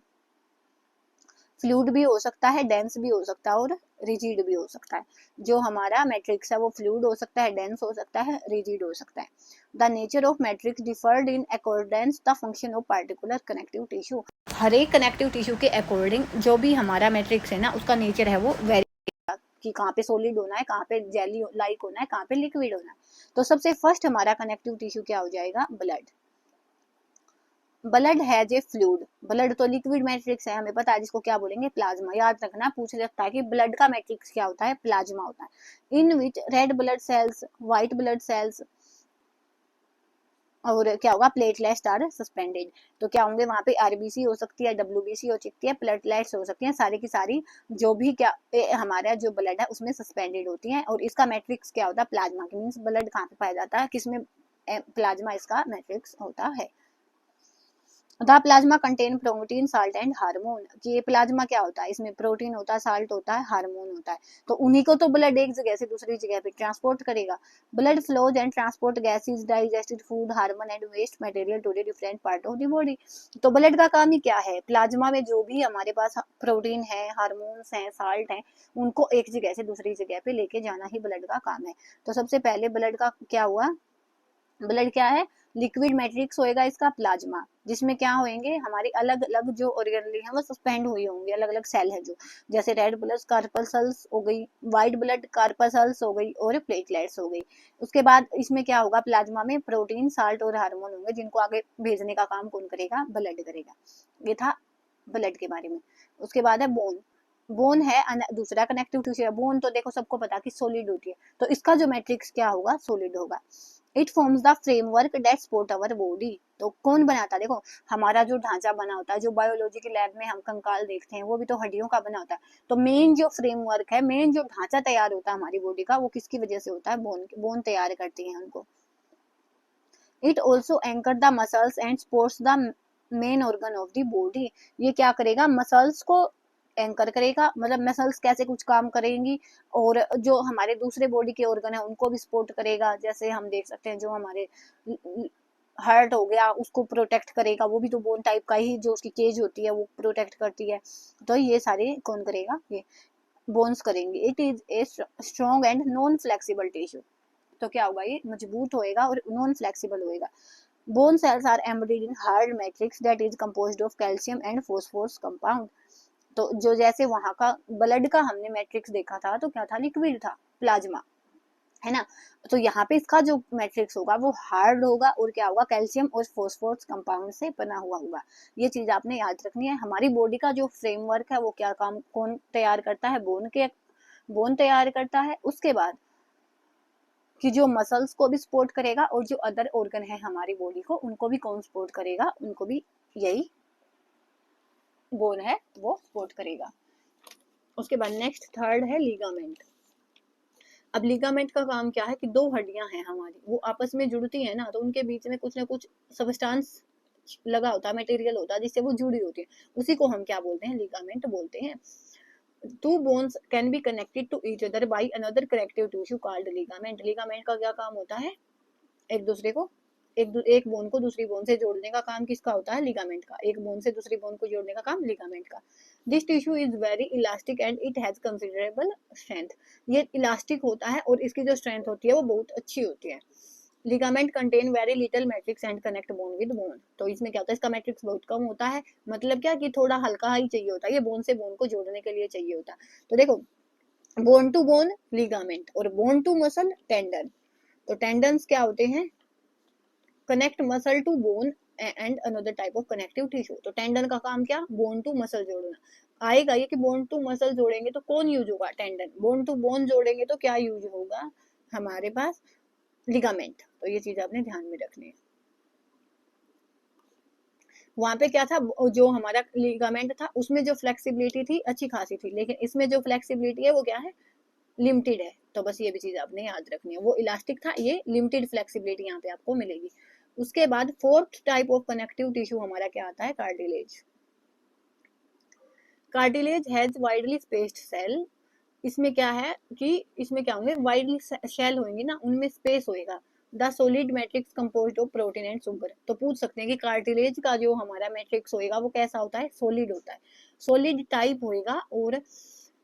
फ्लूइड भी हो सकता है, डेंस भी हो सकता है, और रिजिड भी हो सकता है। जो हमारा मैट्रिक्स है वो फ्लूइड हो सकता है, डेंस हो सकता है, रिजिड हो सकता है। The nature of matrix differed in accordance the function of particular connective tissue. हर एक कनेक्टिव टिश्यू के अकॉर्डिंग जो भी हमारा मैट्रिक्स है ना, उसका नेचर है वो वेरी, कि कहाँ पे सॉलिड होना है, कहाँ पे जेली लाइक होना है, कहाँ पे लिक्विड होना है। तो सबसे फर्स्ट हमारा कनेक्टिव टिश्यू क्या हो जाएगा, ब्लड। ब्लड है जे फ्लूइड, ब्लड तो लिक्विड मैट्रिक्स है, हमें पता है, जिसको क्या बोलेंगे, प्लाज्मा। याद रखना, पूछ सकता है कि ब्लड का मैट्रिक्स क्या होता है, प्लाज्मा होता है। In which red blood cells, white blood cells, और क्या होगा, प्लेटलेट्स आर सस्पेंडेड। तो क्या होंगे वहां पे, आरबीसी हो सकती है, डब्ल्यूबीसी हो सकती है, प्लेटलेट्स हो सकती हैं, सारी की सारी जो भी क्या हमारा जो ब्लड है उसमें सस्पेंडेड होती हैं। और इसका मैट्रिक्स क्या होता है, प्लाज्मा की। मीन्स ब्लड कहाँ पे पाया जाता है, किसमें, प्लाज्मा इसका मैट्रिक्स होता है। The plasma contain protein salt and hormone, कि ये प्लाज्मा क्या होता है, इसमें प्रोटीन होता है, साल्ट होता है, हार्मोन होता है, तो उन्हीं को तो ब्लड एक जगह से दूसरी जगह पे ट्रांसपोर्ट करेगा। Blood flows and transport gases, digested food, hormone and waste material to the different part of the body. तो ब्लड का काम ही क्या है, प्लाज्मा में जो भी हमारे पास प्रोटीन है, हार्मोन्स हैं, साल्ट है, उनको एक जगह से दूसरी जगह पे लेके जाना ही ब्लड का काम है। तो सबसे पहले ब्लड का क्या हुआ, ब्लड क्या है, लिक्विड मैट्रिक्स होएगा इसका प्लाज्मा, जिसमें क्या होंगे हमारी अलग अलग जो ऑर्गेनली है वो सस्पेंड हुई होंगी, अलग अलग सेल है जो, जैसे रेड ब्लड कार्पल्स हो गई, व्हाइट ब्लड कार्पल्स हो गई और प्लेटलेट्स हो गई। उसके बाद इसमें क्या होगा, प्लाज्मा में प्रोटीन, साल्ट और हार्मोन होंगे, जिनको आगे भेजने का काम कौन करेगा, ब्लड करेगा। ये था ब्लड के बारे में। उसके बाद है बोन। बोन है दूसरा कनेक्टिव टिश्यू है। बोन तो देखो सबको पता कि सॉलिड होती है, तो इसका जो मैट्रिक्स क्या होगा, सॉलिड होगा। It forms the framework that support our body. तो कौन बनाता है, देखो हमारा जो ढांचा बना होता है, जो बायोलॉजी की लैब में हम कंकाल देखते हैं वो भी तो हड्डियों का बना होता है। तो मेन जो फ्रेमवर्क है, मेन जो ढांचा तैयार होता है हमारी बॉडी का, वो किसकी वजह से होता है, बोन। बोन तैयार करती है उनको। It also anchor the muscles and supports the main organ of the body. ये क्या करेगा, मसल्स को एंकर करेगा, मतलब मसल्स कैसे कुछ काम करेंगी, और जो हमारे दूसरे बॉडी के ऑर्गन है उनको भी सपोर्ट करेगा। जैसे हम देख सकते हैं जो हमारे हार्ट हो गया उसको प्रोटेक्ट करेगा, वो भी तो बोन टाइप का ही, जो उसकी केज होती है वो प्रोटेक्ट करती है। तो ये सारे कौन करेगा, ये बोन्स करेंगे। It is a strong and non flexible tissue. तो क्या होगा, ये मजबूत होएगा और नॉन फ्लेक्सिबल होएगा। Bone cells are embedded in hard matrix that is composed of calcium and phosphorus compound. तो जो जैसे वहां का ब्लड का हमने मैट्रिक्स देखा था, तो क्या था, लिक्विड था, प्लाज्मा, है ना। तो यहाँ पे इसका जो मैट्रिक्स होगा वो हार्ड होगा, और क्या होगा, कैल्शियम और फॉस्फोरस कंपाउंड से बना हुआ होगा। ये चीज आपने याद रखनी है। हमारी बॉडी का जो फ्रेमवर्क है वो क्या काम कौन तैयार करता है, बोन तैयार करता है। उसके बाद कि जो मसल्स को भी सपोर्ट करेगा, और जो अदर ऑर्गन है हमारी बॉडी को, उनको भी कौन सपोर्ट करेगा, उनको भी यही बोन है वो सपोर्ट करेगा। उसके बाद नेक्स्ट थर्ड है लिगामेंट। अब लिगामेंट का काम क्या है कि दो हड्डियां हैं हमारी, वो आपस में जुड़ती है ना, तो उनके बीच में कुछ ना कुछ सबस्टांस लगा होता है, मटेरियल होता है, जिससे वो जुड़ी होती है, उसी को हम क्या बोलते हैं, लिगामेंट बोलते हैं। Two bones can be connected to each other by another connective tissue called ligament. Ligament का क्या काम होता है, एक दूसरे को एक बोन को दूसरी बोन से जोड़ने का काम किसका होता है, लिगामेंट का। एक बोन से दूसरी बोन को जोड़ने का काम लिगामेंट का। This tissue is very elastic and it has considerable strength. ये इलास्टिक होता है और इसकी जो स्ट्रेंथ होती है वो बहुत अच्छी होती है। Ligament contain very little matrix and connect bone with bone. तो इसमें क्या होता है, इसका मैट्रिक्स बहुत कम होता है, मतलब क्या कि थोड़ा हल्का ही चाहिए होता है, ये बोन से बोन को जोड़ने के लिए चाहिए होता है। तो देखो, बोन टू बोन लिगामेंट और बोन टू मसल टेंडन। तो टेंडन्स क्या होते हैं, connect muscle to bone and another type of connective tissue. तो टेंडन का काम क्या, बोन टू मसल जोड़ना। आएगा ये कि बोन टू मसल जोड़ेंगे तो कौन यूज होगा, टेंडन। बोन टू बोन जोड़ेंगे तो क्या यूज होगा हमारे पास, लिगामेंट। तो ये चीज आपने ध्यान में रखनी है। वहां पे क्या था, जो हमारा लिगामेंट था उसमें जो फ्लेक्सिबिलिटी थी अच्छी खासी थी, लेकिन इसमें जो फ्लेक्सिबिलिटी है वो क्या है, लिमिटेड है। तो बस ये भी चीज आपने याद रखनी है, वो इलास्टिक था, ये लिमिटेड फ्लेक्सिबिलिटी यहाँ पे आपको मिलेगी। उसके बाद fourth type of connective tissue हमारा क्या आता है, cartilage. Cartilage has widely spaced cell. इसमें क्या है कि इसमें क्या होंगे, वाइडली शेल होंगे ना, उनमें स्पेस होएगा। The solid matrix composed of protein and sugar. तो पूछ सकते हैं कि कार्टिलेज का जो हमारा मैट्रिक्स होएगा वो कैसा होता है, सोलिड होता है, सोलिड टाइप होएगा। और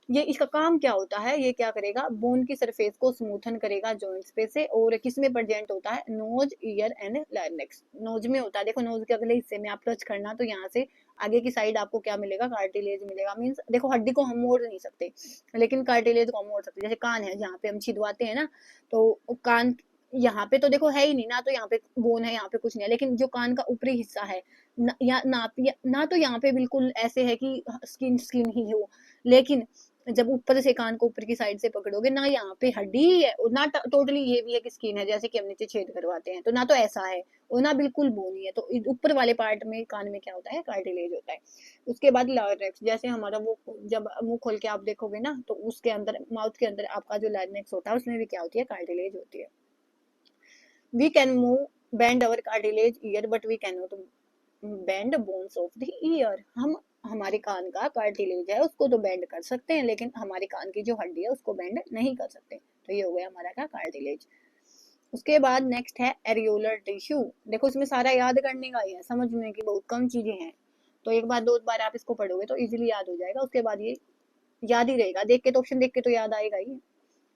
ये इसका काम क्या होता है, ये क्या करेगा, बोन की सरफेस को स्मूथन करेगा जॉइंट्स पे से। और किस में प्रेजेंट होता है, नोज, ईयर एंड लार्ynx। नोज में होता है, देखो नोज के अगले हिस्से में आप टच करना, तो यहाँ से आगे की साइड आपको क्या मिलेगा, कार्टिलेज मिलेगा। मीन्स देखो हड्डी को हम मोड़ नहीं सकते, लेकिन कार्टिलेज को हम मोड़ सकते। जैसे कान है, जहाँ पे हम छिदवाते हैं ना, तो कान यहाँ पे तो देखो है ही नहीं ना, तो यहाँ पे बोन है, यहाँ पे कुछ नहीं है, लेकिन जो कान का ऊपरी हिस्सा है ना तो यहाँ पे बिल्कुल ऐसे है कि स्किन स्किन ही हो, लेकिन जब ऊपर से कान को ऊपर की साइड से पकड़ोगे ना, यहाँ पे हड्डी ही है और ना टोटली ये भी है कि स्किन है, जैसे कि हम नीचे छेद करवाते हैं, तो ना तो ऐसा है और ना बिल्कुल बोनी है। तो ऊपर वाले पार्ट में कान में क्या होता है, कार्टिलेज होता है। उसके बाद लार्ynx, जैसे हमारा वो जब मुंह खोल के आप देखोगे ना, तो उसके अंदर माउथ के अंदर आपका जो लार्ynx होता है उसमें भी क्या होती है, कार्टिलेज होती है। We can move bend our cartilage ear but we can not bend bones of the ear, हम हमारे कान का कार्टिलेज है उसको तो बेंड कर सकते हैं, लेकिन हमारे कान की जो हड्डी है उसको बेंड नहीं कर सकते। तो ये हो गया हमारा क्या, कार्टिलेज। उसके बाद नेक्स्ट है एरियोलर टिश्यू। देखो इसमें सारा याद करने का ही है, समझने की बहुत कम चीजें हैं, तो एक बार दो बार आप इसको पढ़ोगे तो इजीली याद हो जाएगा। उसके बाद ये याद ही रहेगा, देख के तो ऑप्शन देख के तो याद आएगा ही।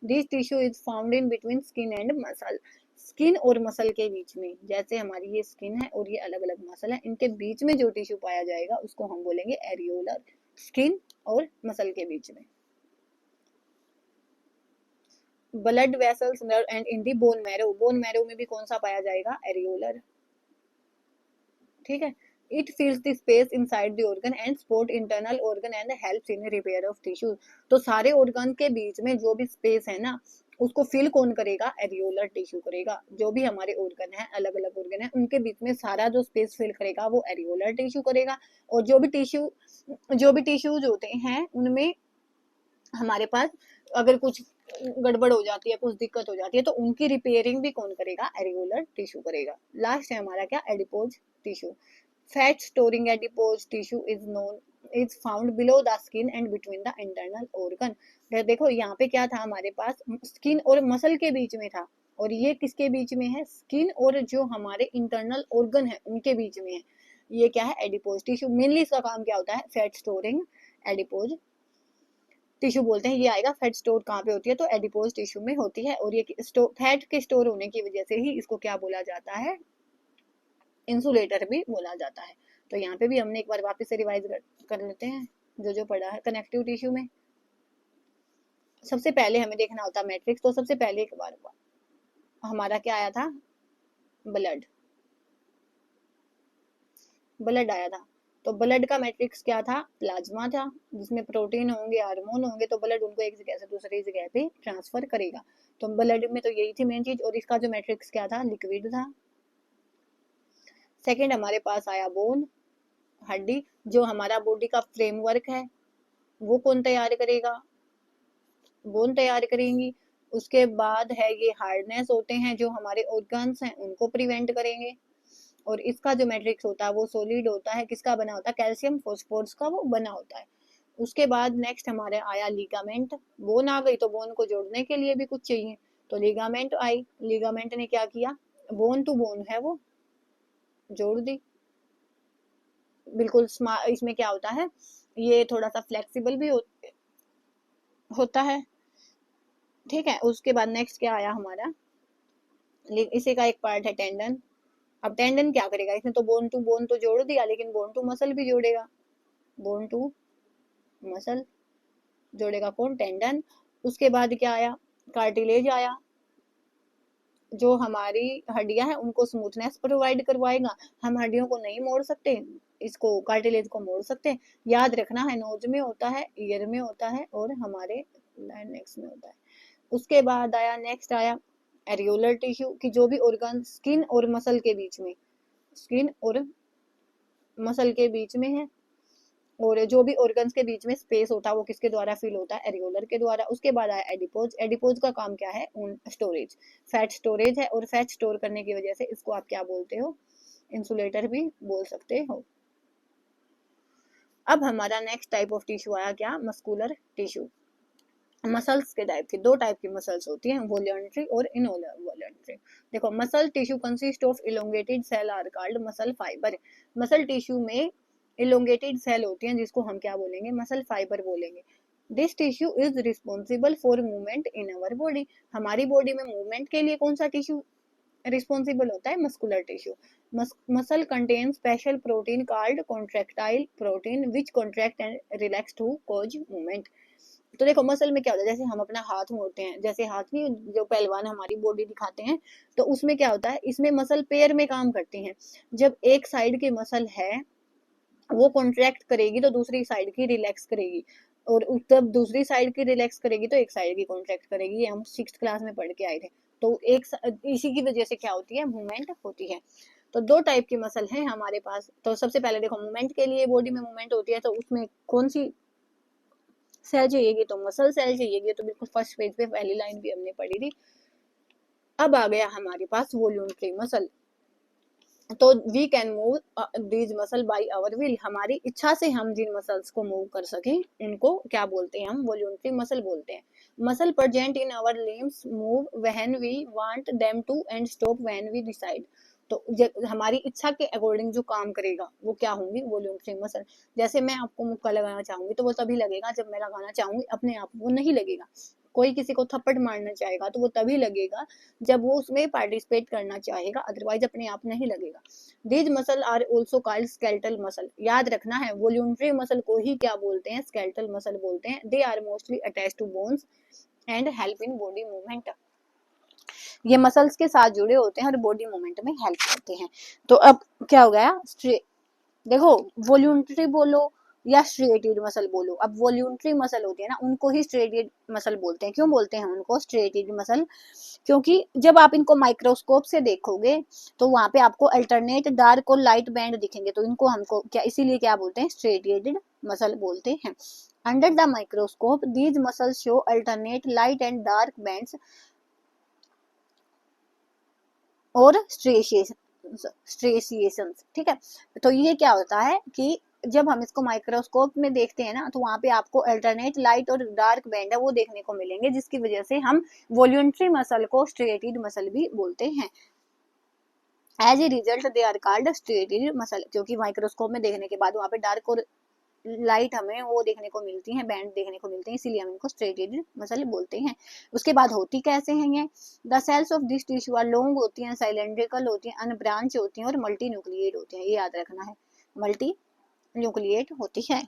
This tissue is found in between skin and muscle, skin और मसल के बीच में, जैसे हमारी ये स्किन है और ये अलग अलग मसल है, इनके बीच में जो टिश्यू पाया जाएगा उसको हम बोलेंगे एरियोलर, स्किन और मसल के बीच में। Blood vessels, nerve and in the bone marrow, bone marrow में भी कौन सा पाया जाएगा, एरियोलर। ठीक है। It फिल्स the space inside the organ and support internal organ and helps in repair of tissue. तो सारे ऑर्गन के बीच में जो भी स्पेस है ना उसको फिल कौन करेगा, एरियोलर टिश्यू करेगा। जो भी हमारे ऑर्गन है, अलग अलग ऑर्गन है, उनके बीच में सारा जो स्पेस फिल करेगा वो एरियोलर टिश्यू करेगा। और जो भी टिश्यूज होते हैं उनमें हमारे पास अगर कुछ गड़बड़ हो जाती है, कुछ दिक्कत हो जाती है, तो उनकी रिपेयरिंग भी कौन करेगा, एरियोलर टिश्यू करेगा। लास्ट है हमारा क्या, adipose tissue. Fat storing adipose tissue is found below the skin and between the internal organ. देखो यहाँ पे क्या था, हमारे पास स्किन और मसल के बीच में था, और ये किसके बीच में है, स्किन और जो हमारे इंटरनल ऑर्गन है उनके बीच में है। ये क्या है, एडिपोज टिश्यू। मेनली इसका काम क्या होता है, फैट स्टोरिंग एडिपोज टिश्यू बोलते हैं। ये आएगा फैट स्टोर कहाँ पे होती है, तो एडिपोज टिश्यू में होती है। और ये फैट के स्टोर होने की वजह से ही इसको क्या बोला जाता है, इंसुलेटर भी बोला जाता है। तो यहाँ पे भी हमने एक बार वापस से रिवाइज कर लेते हैं जो जो पढ़ा है। कनेक्टिव टिश्यू में सबसे पहले हमें देखना होता है मैट्रिक्स। तो सबसे पहले एक बार हमारा क्या आया था, ब्लड, ब्लड आया था। तो ब्लड का मैट्रिक्स क्या था, प्लाज्मा था, जिसमें प्रोटीन होंगे, हार्मोन होंगे, तो ब्लड उनको एक जगह से दूसरी जगह पे ट्रांसफर करेगा। तो ब्लड में तो यही थी मेन चीज। और इसका जो मैट्रिक्स क्या था, लिक्विड था। सेकंड हमारे पास आया बोन, हड्डी। जो हमारा बॉडी का फ्रेमवर्क है वो कौन तैयार करेगा, बोन तैयार करेंगी। उसके बाद है ये हार्डनेस होते हैं, जो हमारे ऑर्गन्स हैं उनको प्रिवेंट करेंगे। और इसका जो मैट्रिक्स होता है वो सॉलिड होता है, किसका बना होता है, कैल्शियम फॉस्फोरस का वो बना होता है। उसके बाद नेक्स्ट हमारे आया लिगामेंट। बोन आ गई तो बोन को जोड़ने के लिए भी कुछ चाहिए, तो लिगामेंट आई। लिगामेंट ने क्या किया, बोन टू बोन है वो जोड़ दी। बिल्कुल इसमें क्या होता है, ये थोड़ा सा फ्लेक्सिबल भी होता है। ठीक है। उसके बाद नेक्स्ट क्या आया हमारा, इसी का एक पार्ट है टेंडन। अब टेंडन क्या करेगा, इसने तो बोन टू बोन तो जोड़ दिया, लेकिन बोन टू मसल भी जोड़ेगा। बोन टू मसल जोड़ेगा कौन, टेंडन। उसके बाद क्या आया, कार्टिलेज आया, जो हमारी हड्डियां हैं उनको स्मूथनेस प्रोवाइड करवाएगा। हम हड्डियों को नहीं मोड़ सकते, इसको कार्टिलेज को मोड़ सकते हैं। याद रखना है, नोज में होता है, ईयर में होता है और हमारे नेक्स में होता है। उसके बाद आया नेक्स्ट आया एरियोलर टिश्यू की जो भी ऑर्गन स्किन और मसल के बीच में, स्किन और मसल के बीच में है। और जो भी ऑर्गन्स के बीच में स्पेस होता है वो किसके द्वारा फिल होता है, एरियोलर के द्वारा। उसके बाद आया एडिपोज। एडिपोज का काम क्या है, स्टोरेज, फैट स्टोरेज है। और फैट स्टोर करने की वजह से इसको आप क्या बोलते हो, इंसुलेटर भी बोल सकते हो। अब हमारा नेक्स्ट टाइप ऑफ टिश्यू आया क्या, मस्कुलर टिश्यू। मसल्स के टाइप की, दो टाइप की मसल्स होती हैं, वॉलंटरी और इनवॉलंटरी। देखो muscle tissue consist of elongated cell are called muscle fiber. Muscle tissue में इलोंगेटेड सेल होती हैं जिसको हम क्या बोलेंगे, मसल फाइबर बोलेंगे। This tissue is responsible for movement in our body. हमारी बॉडी में मूवमेंट के लिए कौन सा टिश्यू रिस्पॉन्सिबल होता है, muscular tissue. Muscle contain special protein called contractile protein which contract and relax to cause movement. तो देखो मसल में क्या होता है, जैसे हम अपना हाथ मोड़ते हैं, जैसे हाथ नहीं, जो पहलवान हमारी बॉडी दिखाते हैं, तो उसमें क्या होता है, इसमें मसल पेयर में काम करती हैं। जब एक साइड की मसल है वो कॉन्ट्रैक्ट करेगी तो दूसरी साइड की रिलैक्स करेगी, और जब दूसरी साइड की रिलैक्स करेगी तो एक साइड की कॉन्ट्रैक्ट करेगी। ये हम 6th क्लास में पढ़ के आए थे। तो एक इसी की वजह से क्या होती है, मूवमेंट होती है। तो दो टाइप की मसल है हमारे पास। तो सबसे पहले देखो मूवमेंट के लिए बॉडी में मूवमेंट होती है तो उसमें कौन सी सेल चाहिएगी, तो मसल सेल चाहिएगी। तो बिल्कुल फर्स्ट पेज पे पहली लाइन भी हमने पढ़ी थी। अब आ गया हमारे पास वॉल्यूंटरी मसल। तो we can move these muscle by our will, हमारी इच्छा से हम जिन मसल्स को मूव कर सकें उनको क्या बोलते हैं, हम वॉल्यूंटरी मसल बोलते हैं। Muscle present in our limbs move when we want them to and stop when we decide. तो हमारी इच्छा के अकॉर्डिंग जो काम करेगा वो क्या होंगी, वॉल्यूंटरी मसल। जैसे मैं आपको मुक्का लगाना चाहूंगी तो वो तभी लगेगा जब मैं लगाना चाहूंगी, अपने आप वो नहीं लगेगा। कोई किसी को थप्पड़ मारना चाहेगा तो वो तभी लगेगा जब वो उसमें पार्टिसिपेट करना चाहेगा, अदरवाइज अपने आप नहीं लगेगा। These muscle are also called skeletal muscle, याद रखना है वॉल्यूंटरी मसल को ही क्या बोलते हैं, स्केलेटल मसल बोलते हैं। They are mostly attach to bones and help in body movement, ये मसल्स के साथ जुड़े होते हैं और बॉडी मूवमेंट में हेल्प करते हैं। तो अब क्या हो गया, देखो वॉल्यूंटरी बोलो या स्ट्रेटेड मसल बोलो, अब वॉल्यूंटरी मसल होती है ना उनको ही स्ट्रेटेड मसल बोलते हैं। क्यों बोलते हैं उनको स्ट्रेटेड मसल, क्योंकि जब आप इनको माइक्रोस्कोप से देखोगे तो वहां पे आपको अल्टरनेट डार्क और लाइट बैंड दिखेंगे, तो इनको हमको क्या इसीलिए क्या बोलते हैं, स्ट्रेटेड मसल बोलते हैं। Under the microscope these muscles show alternate light and dark bands और स्ट्रेशिएशन, ठीक है। तो ये क्या होता है कि जब हम इसको माइक्रोस्कोप में देखते हैं ना तो वहां पे आपको अल्टरनेट लाइट और डार्क बैंड है वो देखने को मिलेंगे, जिसकी वजह से हम वॉल्यूंटरी मसल को स्ट्रेटेड मसल भी बोलते हैं। As a result they are called striated muscle, क्योंकि माइक्रोस्कोप में देखने के बाद वहां पे डार्क और लाइट हमें वो देखने को मिलती हैं, बैंड देखने को मिलते हैं, इसीलिए हम इनको स्ट्रेटेड मसल बोलते हैं। उसके बाद होती कैसे हैं ये, the cells of this tissue are long होती हैं, साइलेंड्रिकल होती हैं, अनब्रांच होती हैं और मल्टी न्यूक्लिएट होती हैं, ये याद रखना है, मल्टी न्यूक्लिएट होती है।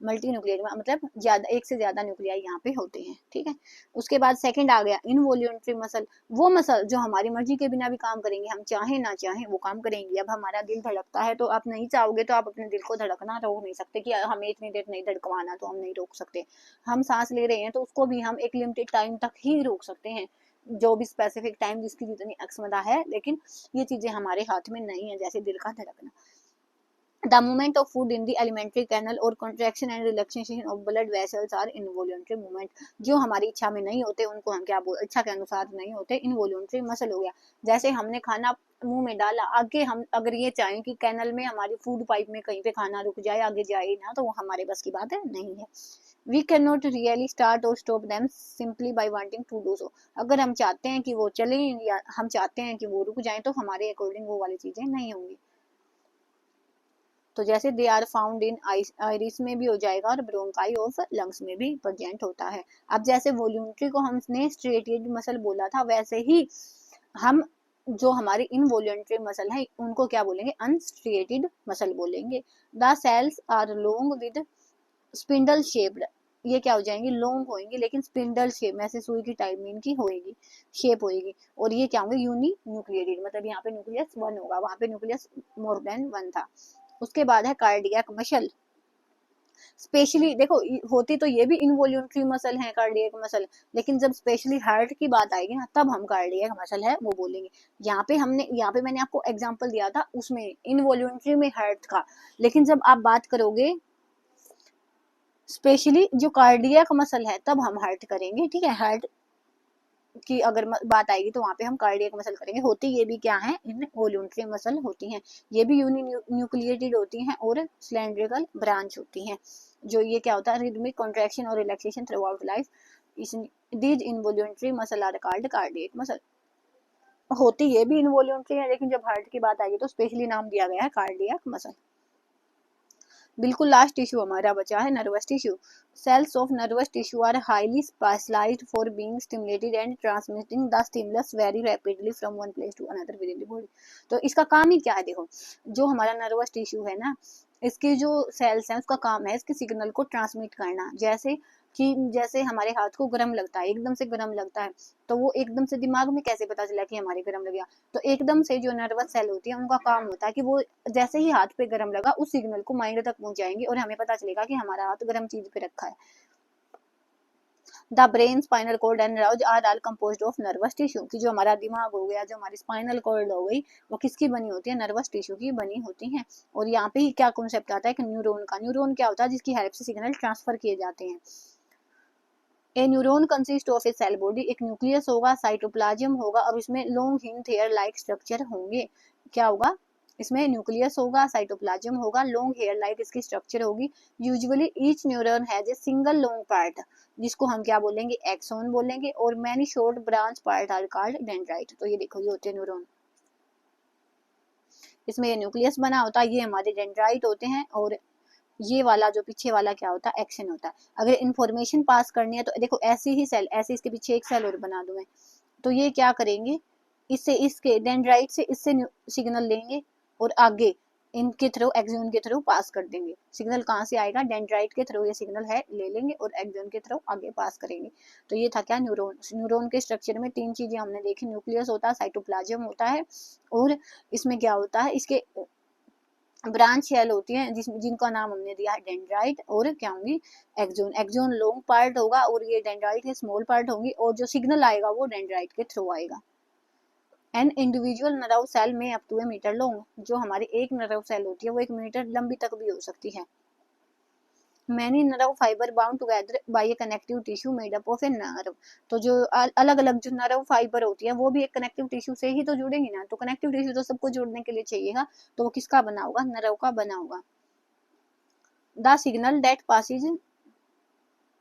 मल्टी न्यूक्लियर मतलब ज्यादा, एक से ज्यादा न्यूक्लियाई यहाँ पे होते हैं, ठीक है। उसके बाद सेकंड आ गया इनवॉल्यूंटरी मसल, वो मसल जो हमारी मर्जी के बिना भी काम करेंगे, हम चाहे ना चाहे वो काम करेंगे। अब हमारा दिल धड़कता है तो आप नहीं चाहोगे तो आप अपने दिल को धड़कना रोक नहीं सकते कि हमें इतनी देर नहीं धड़कवाना, तो हम नहीं रोक सकते। हम सांस ले रहे हैं तो उसको भी हम एक लिमिटेड टाइम तक ही रोक सकते हैं, जो भी स्पेसिफिक टाइम जिसकी जितनी अक्षमता है, लेकिन ये चीजें हमारे हाथ में नहीं है, जैसे दिल का धड़कना। The movement of food in the alimentary canal or contraction and relaxation of blood vessels are involuntary movement, जो हमारी इच्छा में नहीं होते उनको हम क्या बोल, इच्छा के अनुसार नहीं होते, इनवॉल्यूंटरी मसल हो गया। जैसे हमने खाना मुंह में डाला, आगे हम अगर ये चाहें कि कैनल में हमारी फूड पाइप में कहीं पे खाना रुक जाए, आगे जाए ना, तो वो हमारे बस की बात है नहीं है। We cannot really start or stop them simply by wanting to do so, अगर हम चाहते हैं कि वो चलें या हम चाहते हैं कि वो रुक जाएं तो हमारे अकॉर्डिंग वो वाली चीजें नहीं होंगी। तो जैसे they are found in iris में भी हो जाएगा और ब्रोंकाई ऑफ लंग्स में भी प्रेजेंट होता है। अब जैसे वॉल्यूंटरी को हमने स्ट्रेटेड मसल बोला था, वैसे ही हम जो हमारे इनवॉल्यूंटरी मसल है उनको क्या बोलेंगे, अनस्ट्रेटेड मसल बोलेंगे। The cells are long with spindle shaped, ये क्या हो जाएंगी, लॉन्ग होंगी लेकिन स्पिंडल शेप में, ऐसे सुई की टाइप में इनकी होएगी, शेप होएगी। और ये क्या होंगे, यूनी न्यूक्लिएटेड, मतलब यहाँ पे न्यूक्लियस वन होगा, वहां पे न्यूक्लियस मोर देन वन था। उसके बाद है कार्डियक मसल, स्पेशली देखो होती तो ये भी इनवॉल्यूंटरी मसल है कार्डियक मसल, लेकिन जब स्पेशली हार्ट की बात आएगी ना तब हम कार्डियक मसल है वो बोलेंगे। यहाँ पे मैंने आपको एग्जांपल दिया था उसमें इनवॉल्यूंटरी में हार्ट का, लेकिन जब आप बात करोगे स्पेशली जो कार्डियक मसल है तब हम हार्ट करेंगे, ठीक है। हार्ट की अगर बात आएगी तो वहां पे हम कार्डियक मसल करेंगे। होती ये भी क्या है, इनवॉल्यूंटरी मसल होती हैं, ये भी यूनि न्यूक्लिएटेड होती हैं और सिलेंड्रिकल ब्रांच होती हैं। जो ये क्या होता है, रिदमिक कॉन्ट्रैक्शन और relaxation throughout life, these involuntary muscle are called cardiac muscle. होती ये भी इनवॉल्यूंटरी है, लेकिन जब हार्ट की बात आएगी तो स्पेशली नाम दिया गया है कार्डियक मसल। बिल्कुल लास्ट टिश्यू हमारा बचा है nervous tissue. Cells of nervous tissue are highly specialized for being stimulated and transmitting the stimulus very rapidly from one place to another within the body. तो इसका काम ही क्या है, देखो जो हमारा नर्वस टिश्यू है ना, इसके जो सेल्स हैं उसका काम है इसके सिग्नल को ट्रांसमिट करना। जैसे हमारे हाथ को गर्म लगता है, एकदम से गर्म लगता है, तो वो एकदम से दिमाग में कैसे पता चला कि हमारे गर्म लग गया, तो एकदम से जो नर्वस सेल होती है उनका काम होता है कि वो जैसे ही हाथ पे गर्म लगा उस सिग्नल को माइंड तक पहुंचाएंगे और हमें पता चलेगा कि हमारा हाथ गर्म चीज पे रखा है। The brain, spinal cord and nerves are all composed of nervous tissue, कि जो हमारा दिमाग हो गया, जो हमारी स्पाइनल कॉर्ड हो गई, वो किसकी बनी होती है, नर्वस टिश्यू की बनी होती है। और यहाँ पे ही क्या कॉन्सेप्ट आता है कि न्यूरॉन का, न्यूरॉन क्या होता है, जिसकी हेल्प से सिग्नल ट्रांसफर किए जाते हैं। A neuron consist of a cell body, एक न्यूक्लियस होगा, साइटोप्लाज्म होगा और इसमें लॉन्ग हिन हेयर लाइक स्ट्रक्चर होंगे। क्या होगा, इसमें न्यूक्लियस होगा, साइटोप्लाज्म होगा, लॉन्ग हेयर लाइक इसकी स्ट्रक्चर होगी। Usually each neuron has a single long part, जिसको हम क्या बोलेंगे, एक्सोन बोलेंगे, और many short branch part are called dendrite. तो ये देखो, ये होते हैं न्यूरॉन, इसमें ये न्यूक्लियस बना होता है, ये हमारे डेंड्राइट होते हैं, और ये वाला जो पीछे वाला क्या होता है, एक्शन होता है। अगर इंफॉर्मेशन पास करनी है तो देखो ऐसी ही सेल, ऐसे इसके पीछे एक सेल और बना दूं मैं, तो ये क्या करेंगे, इससे इसके डेंड्राइट से इससे सिग्नल लेंगे और आगे इनके थ्रू एक्सोन के थ्रू पास कर देंगे। सिग्नल कहाँ से आएगा, डेंड्राइट के थ्रू ये सिग्नल है, ले लेंगे और एक्सोन के थ्रू आगे पास करेंगे। तो ये था क्या, न्यूरॉन। न्यूरॉन के स्ट्रक्चर में तीन चीजें हमने देखी, न्यूक्लियस होता है, साइटोप्लाज्म होता है, और इसमें क्या होता है, इसके ब्रांच शेल होती हैं जिनका नाम हमने दिया है डेंड्राइट, और क्या होंगी, एक्सोन। एक्सोन लॉन्ग पार्ट होगा और ये डेंड्राइट के स्मॉल पार्ट होंगी, और जो सिग्नल आएगा वो डेंड्राइट के थ्रू आएगा। एन इंडिविजुअल नर्व सेल में up to a meter long, जो हमारी एक नर्व सेल होती है वो 1 मीटर लंबी तक भी हो सकती है। Many nerve fibre bound together by A connective tissue made up of a nerve, तो जो अलग अलग जो नर्व फाइबर होती है वो भी एक कनेक्टिव टिश्यू से ही तो जुड़ेंगी ना, तो कनेक्टिव टिश्यू तो सबको जोड़ने के लिए चाहिएगा, तो वो किसका बना होगा, नर्व का बना होगा। The signal that passes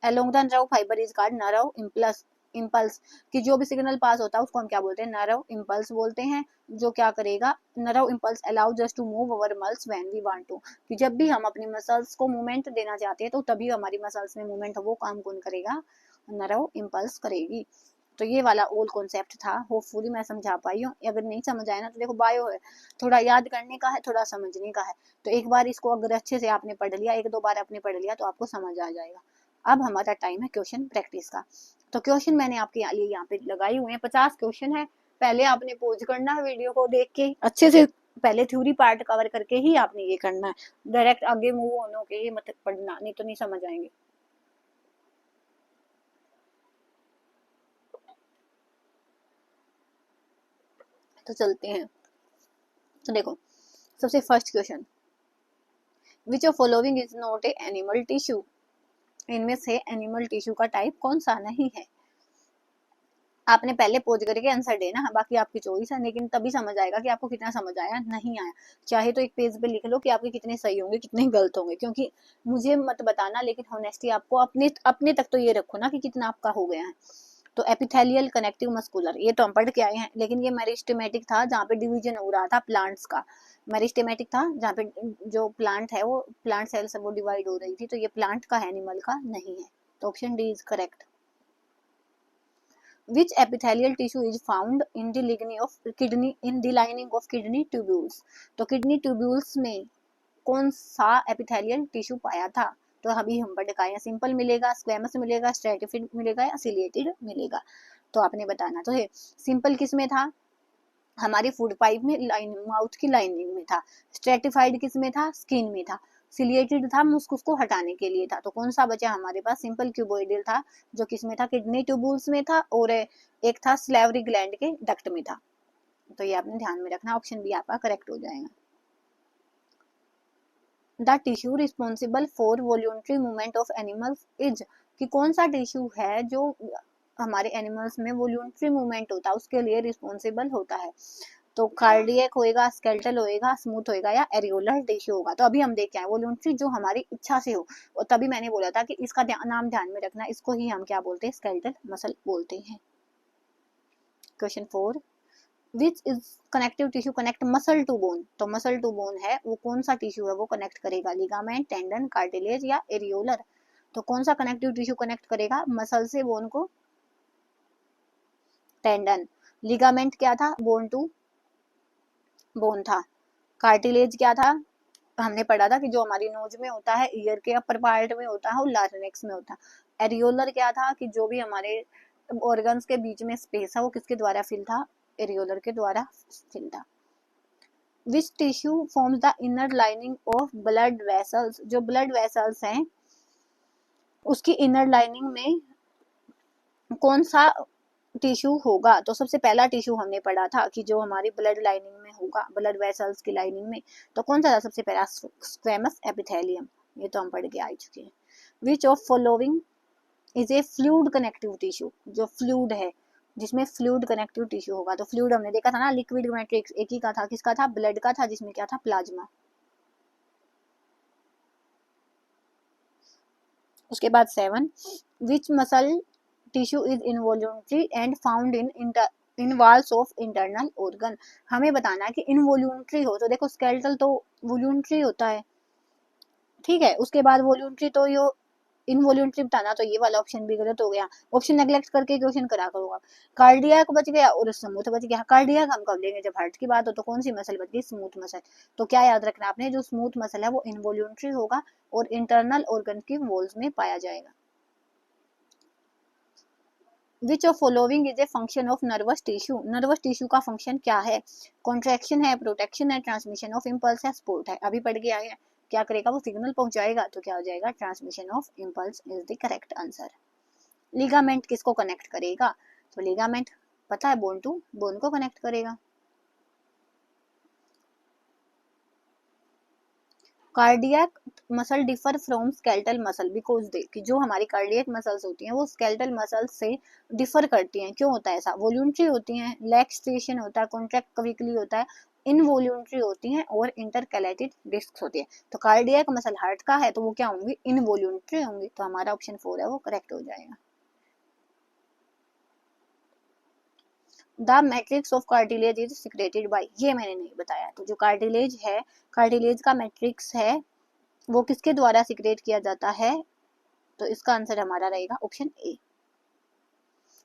along the nerve fiber is called nerve impulse, कि जो भी सिग्नल पास होता है उसको हम क्या बोलते हैं, नर्व इम्पल्स बोलते हैं। जो क्या करेगा, nerve impulse allows us to move our muscles when we want to, कि जब भी हम अपनी मसल्स को मूवमेंट देना चाहते हैं तो तभी हमारी मसल्स में मूवमेंट, वो काम कौन करेगा, नर्व इम्पल्स करेगी। तो ये वाला ओल कॉन्सेप्ट था, होपफुली मैं समझा पाई हूँ। अगर नहीं समझ आया ना तो देखो, बायो है, थोड़ा याद करने का है, थोड़ा समझने का है, तो एक बार इसको अगर अच्छे से आपने पढ़ लिया, एक दो बार आपने पढ़ लिया तो आपको समझ आ जाएगा। अब हमारा टाइम है क्वेश्चन प्रैक्टिस का। तो क्वेश्चन मैंने आपके लिए यहाँ पे लगाए हुए हैं, 50 क्वेश्चन है। पहले आपने पॉज करना है वीडियो को देख के अच्छे से, पहले थ्योरी पार्ट कवर करके ही आपने ये करना है, डायरेक्ट आगे मूव ऑन होके ये मत पढ़ना, नहीं तो नहीं समझ आएंगे। तो चलते हैं, तो देखो सबसे first question, which of following is not a animal tissue, इनमें से एनिमल टिश्यू का टाइप कौन सा नहीं है। आपने पहले पोज करके आंसर देना, बाकी आपकी चॉइस है, लेकिन तभी समझ आएगा कि आपको कितना समझ आया, नहीं आया। चाहे तो एक पेज पे लिख लो कि आपके कितने सही होंगे कितने गलत होंगे, क्योंकि मुझे मत बताना, लेकिन होनेस्टी आपको अपने अपने तक तो ये रखो ना कि कितना आपका हो गया है। तो एपिथेलियल कनेक्टिव मस्कुलर, ये तो हम पढ़ के आए हैं, लेकिन ये मेरिस्टेमेटिक था जहाँ पे डिवीजन हो रहा था प्लांट्स का। मेरिस्टेमेटिक था जहाँ पे जो प्लांट है वो प्लांट सेल से वो डिवाइड हो रही थी, तो ये प्लांट का है, एनिमल का नहीं है। तो option D is correct. Which epithelial tissue is found in the lining of kidney tubules? तो किडनी ट्यूब्यूल्स में कौन सा एपिथेलियल टिश्यू पाया था, तो अभी हम पढ़ के, सिंपल मिलेगा, स्क्वेमस मिलेगा, स्ट्रेटिफाइड मिलेगा या सिलिएटेड मिलेगा। तो आपने बताना तो है, सिंपल किस में था, हमारी फूड पाइप में, लाइनिंग माउथ की लाइनिंग में था। स्ट्रेटिफाइड किस में था, स्किन में था। सिलिएटेड था, मुस्क उसको हटाने के लिए था। तो कौन सा बचा हमारे पास, सिंपल क्यूबोइडल था, जो किसमें था, किडनी ट्यूबुल्स में था, और एक था स्लेवरी ग्लैंड के डक्ट में था। तो ये आपने ध्यान में रखना, ऑप्शन बी आपका करेक्ट हो जाएगा। The tissue responsible for voluntary movement of animals is, कि कौन सा टिश्यू है जो हमारे एनिमल्स में वॉल्यूंटरी मूवमेंट होता है उसके लिए रिस्पॉन्सिबल होता है। तो कार्डियक होएगा, स्केलेटल होएगा, स्मूथ होएगा या एरियोलर टिश्यू होगा। तो अभी हम देख के आए, वॉल्यूंटरी जो हमारी इच्छा से हो, और तभी मैंने बोला था कि इसका नाम ध्यान में रखना, इसको ही हम क्या बोलते हैं, स्केलेटल मसल बोलते हैं। Question 4, which is connective tissue connect muscle to bone, तो मसल टू बोन है, वो कौन सा टिश्यू है वो कनेक्ट करेगा, लिगामेंट, टेंडन, कार्टिलेज या एरियोलर। तो कौन सा कनेक्टिव टिश्यू कनेक्ट करेगा मसल से बोन को, टेंडन। लिगामेंट क्या था, बोन टू बोन था। कार्टिलेज क्या था, हमने पढ़ा था कि जो हमारी नोज में होता है, ईयर के अपर पार्ट में होता है और लारिंक्स में होता है। एरियोलर क्या था, कि जो भी हमारे ऑर्गन्स के बीच में स्पेस है वो किसके द्वारा फिल था, एरियोलर के द्वारा फिल था। Which tissue forms the inner lining of blood vessels, जो ब्लड वेसल्स हैं उसकी इनर लाइनिंग में कौन सा टिश्यू होगा। तो सबसे पहला टिश्यू हमने पढ़ा था कि जो हमारी ब्लड लाइनिंग में होगा, ब्लड वेसल्स की लाइनिंग में, तो कौन सा था सबसे पहला, स्क्वेमस एपिथेलियम, ये तो हम पढ़ के आ चुके हैं। विच of following is A fluid connective tissue, जो फ्लूइड है जिसमें फ्लूइड कनेक्टिव टिश्यू होगा। तो फ्लूइड हमने देखा था ना, लिक्विड मैट्रिक्स एक ही का था, किसका था, ब्लड का था, जिसमें क्या था, प्लाज्मा। उसके बाद 7, which muscle tissue is involuntary and found in walls of internal organ. हमें बताना है कि इनवॉल्यूंटरी हो, तो देखो स्केलेटल तो वॉल्यूंटरी होता है, ठीक है। उसके बाद वॉल्यूंटरी तो यो इनवॉल्यूंटरी बताना, तो ये वाला ऑप्शन भी गलत हो गया। ऑप्शन नेग्लेक्ट करके क्वेश्चन करा करूंगा। कार्डियक बच गया और स्मूथ बच गया। कार्डियक हम कब लेंगे, जब हार्ट की बात हो। तो कौन सी मसल बच गई, स्मूथ मसल। तो क्या याद रखना आपने, जो स्मूथ मसल है वो इनवॉल्यूंटरी होगा और इंटरनल ऑर्गन की वॉल्स में पाया जाएगा। विच of following is a function of nervous tissue. Nervous tissue का फंक्शन क्या है, कॉन्ट्रैक्शन है, प्रोटेक्शन है, ट्रांसमिशन ऑफ इम्पल्स है, सपोर्ट है। अभी पढ़ के आए हैं, क्या करेगा वो सिग्नल पहुंचाएगा। तो क्या हो जाएगा, transmission of impulse is the correct answer. Ligament किसको कनेक्ट करेगा, तो लिगामेंट पता है, बोन टू बोन को कनेक्ट करेगा। Cardiac muscle differ from skeletal muscle because they, कि जो हमारी कार्डियक मसल्स होती हैं वो स्केलेटल मसल्स से डिफर करती हैं। क्यों होता है ऐसा, वॉल्यूंटरी होती हैं, लैक्सेशन होता है, कॉन्ट्रैक्ट क्विकली होता है, इनवॉल्यूंटरी होती हैं और इंटरकैलेटेड डिस्क होती है। तो कार्डियक मसल हार्ट का है तो वो क्या होंगी, इनवॉल्यूंटरी होंगी। तो हमारा ऑप्शन 4 है वो करेक्ट हो जाएगा। The matrix of cartilage is secreted by, ये मैंने नहीं बताया। तो जो कार्टिलेज है, कार्टिलेज का मैट्रिक्स है वो किसके द्वारा सिक्रेट किया जाता है, तो इसका आंसर हमारा रहेगा ऑप्शन ए।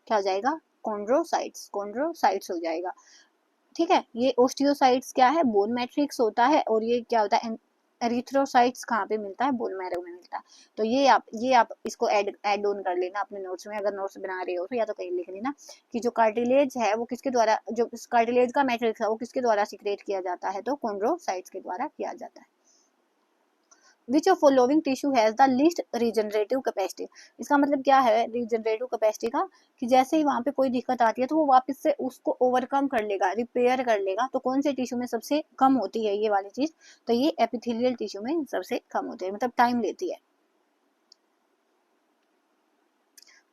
क्या हो जाएगा, कॉन्ड्रोसाइट्स, कॉन्ड्रोसाइट्स हो जाएगा, ठीक है। ये ओस्टियोसाइट्स क्या है, बोन मैट्रिक्स होता है, और ये क्या होता है, एरिथ्रोसाइट्स कहाँ पे मिलता है, बोन मैरो में मिलता है। तो ये आप इसको ऐड ऑन कर लेना अपने नोट्स में, अगर नोट्स बना रहे हो तो, या तो कहीं लिख लेना कि जो कार्टिलेज है वो किसके द्वारा, जो कार्टिलेज का मैट्रिक्स है वो किसके द्वारा सिक्रेट किया जाता है, तो कॉन्ड्रोसाइट्स के द्वारा किया जाता है। विच of following tissue has the least regenerative capacity. इसका मतलब क्या है रीजनरेटिव कैपेसिटी का, कि जैसे ही वहां पे कोई दिक्कत आती है तो वो वापस से उसको ओवरकम कर लेगा, रिपेयर कर लेगा। तो कौन से टिश्यू में सबसे कम होती है ये वाली चीज, तो ये एपिथेलियल टिश्यू में सबसे कम होती है, मतलब टाइम लेती है।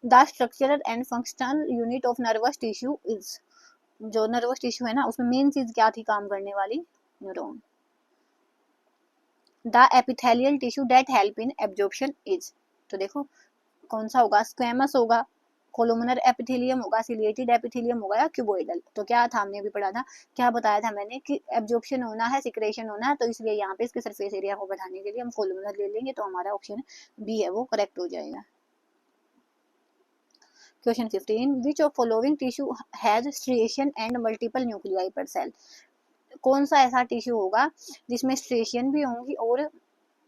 The structural and functional unit of nervous tissue is, जो नर्वस टिश्यू है ना उसमें मेन चीज क्या थी काम करने वाली, neuron. The epithelial tissue that help in absorption is, तो देखो कौन सा होगा, स्क्वेमस होगा, कोलुमिनर एपिथेलियम होगा, सिलिएटेड एपिथेलियम होगा, या क्यूबोइडल। तो क्या था, हमने अभी पढ़ा था, क्या बताया था मैंने, कि एब्जॉर्प्शन होना है, सिक्रेशन होना है, तो इसलिए यहाँ पे इसके सरफेस एरिया को बढ़ाने के लिए हम कोलुमिनर ले लेंगे। तो हमारा ऑप्शन बी है वो करेक्ट हो जाएगा। Question 15, which of following tissue has striation and multiple nuclei पर सेल। कौन सा ऐसा टिश्यू होगा जिसमें स्ट्रिएशन भी होंगी और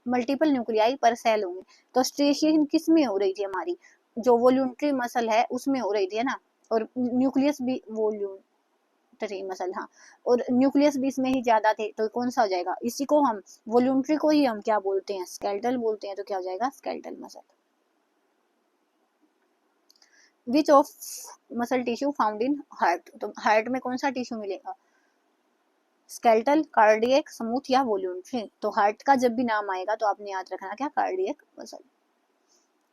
मल्टीपल न्यूक्लियाई पर सेल होंगे। तो स्ट्रिएशन किस में हो रही थी, हमारी जो वॉल्यूंटरी मसल है उसमें हो रही थी, है ना, और न्यूक्लियस भी वॉल्यूंटरी मसल, हाँ, और न्यूक्लियस भी इसमें ही ज्यादा थे। तो कौन सा हो जाएगा, इसी को हम वॉल्यूंटरी को ही हम क्या बोलते हैं, स्केलेटल बोलते हैं। तो क्या हो जाएगा, skeletal muscle. Which of muscle tissue found in heart, तो हार्ट में कौन सा टिश्यू मिलेगा, स्केलेटल, कार्डियक, स्मूथ या वॉल्यूंटरी। तो हार्ट का जब भी नाम आएगा तो आपने याद रखना क्या, cardiac muscle.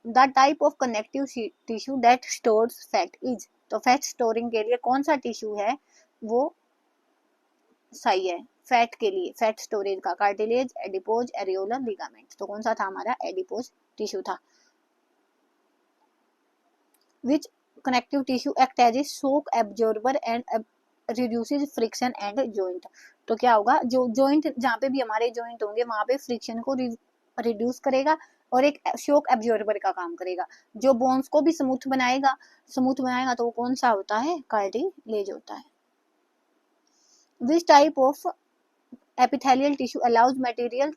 The type of connective tissue that stores fat is, तो फैट स्टोरिंग के लिए कौन सा टिश्यू है वो सही है, फैट के लिए, फैट स्टोरेज का, कार्टिलेज, एडिपोज, एरियोलर, लिगामेंट। तो कौन सा था हमारा, एडिपोज टिश्यू था। Which connective tissue act as a shock absorber and reduces friction and joint. तो क्या होगा, जो जॉइंट जहाँ पे भी हमारे जॉइंट होंगे वहां पे फ्रिक्शन को रिड्यूस करेगा और एक शॉक एब्जॉर्बर का काम करेगा, जो बोन्स को भी स्मूथ बनाएगा। स्मूथ बनाएगा तो वो कौन सा होता है, कार्टिलेज होता है। Which type of epithelial tissue allows material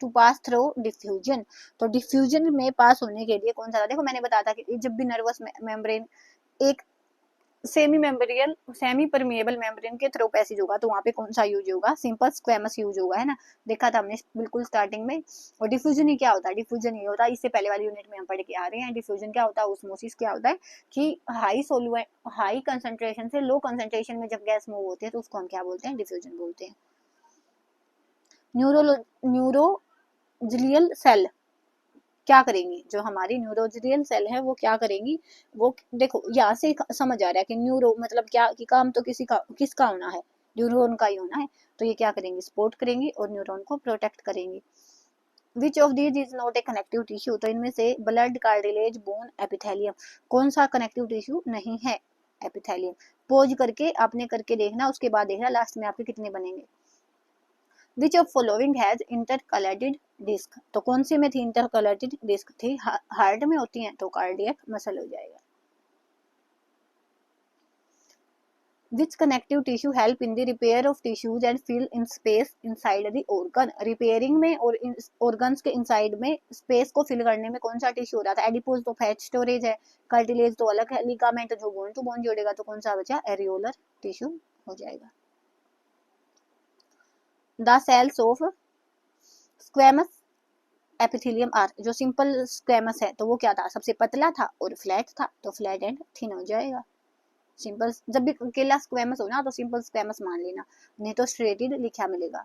to pass through diffusion, तो डिफ्यूजन में पास होने के लिए कौन सा था, देखो मैंने बताया था कि जब भी नर्वस मेम्ब्रेन एक सेमी परमिएबल मेम्ब्रेन के थ्रू पैसेज होगा तो वहां पे कौन सा यूज होगा, सिंपल स्क्वेमस यूज होगा, है ना, देखा था हमने बिल्कुल स्टार्टिंग में। और डिफ्यूजन ही क्या होता है, डिफ्यूजन ये होता है, इससे पहले वाली यूनिट में हम पढ़ के आ रहे हैं। डिफ्यूजन क्या होता है, ओस्मोसिस क्या होता है, कि हाई कंसंट्रेशन से लो कंसंट्रेशन में जब गैस मूव होती है तो उसको हम क्या बोलते हैं, डिफ्यूजन बोलते हैं। न्यूरोजियल सेल क्या करेंगी, जो हमारी न्यूरोजियल सेल है वो क्या करेंगी, वो देखो यहाँ से समझ आ रहा है कि न्यूरो मतलब क्या कि काम तो किसका होना है, न्यूरॉन का ही होना है। तो ये क्या करेंगी, सपोर्ट करेंगी और न्यूरॉन को प्रोटेक्ट करेंगी। विच of these is not a connective tissue, तो इनमें से ब्लड, कार्टिलेज, बोन, एपिथेलियम, कौन सा कनेक्टिव टिश्यू नहीं है, एपिथेलियम। पोज करके आपने करके देखना, उसके बाद देखना लास्ट में आपके कितने बनेंगे। Which of following has intercalated disc, तो कौन से में थी इंटरकलेटेड डिस्क थी, हार्ट में होती है तो कार्डियक मसल हो जाएगा। Which connective tissue help in the repair of tissues and fill in space inside the organ, repairing में और organs के inside में space को fill करने में कौन सा टिश्यू हो रहा था, एडिपोज तो फैट स्टोरेज है, कार्टिलेज तो अलग है, लिगामेंट जो बोन टू बोन जोड़ेगा, तो कौन सा बचा, एरियोलर टिश्यू हो जाएगा। The cells of squamous epithelium are, जो सिंपल स्क्वेमस है तो वो क्या था, सबसे पतला था और फ्लैट था, तो फ्लैट एंड थिन हो जाएगा। सिंपल, जब भी अकेला स्क्वेमस हो ना तो सिंपल स्क्वेमस मान लेना, नहीं तो स्ट्रेटेड लिखा मिलेगा।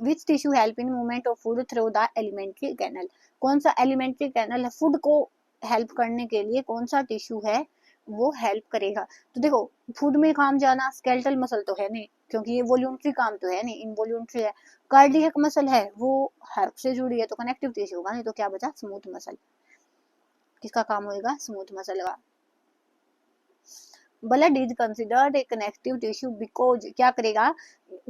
Which tissue help in movement of food through the alimentary canal, कौन सा एलिमेंट्री कैनल है, फूड को हेल्प करने के लिए कौन सा टिश्यू है वो हेल्प करेगा। तो देखो फूड में काम जाना स्केलेटल मसल तो है नहीं, क्योंकि ये वॉल्यूंट्री काम तो है नहीं, इनवॉल्यूंट्री है। कार्डियक मसल है वो हार्ट से जुड़ी है तो कनेक्टिव टिश्यू होगा, नहीं तो क्या बचा, स्मूथ मसल, किसका काम होगा, स्मूथ मसल का। Blood is considered a connective tissue because, क्या करेगा,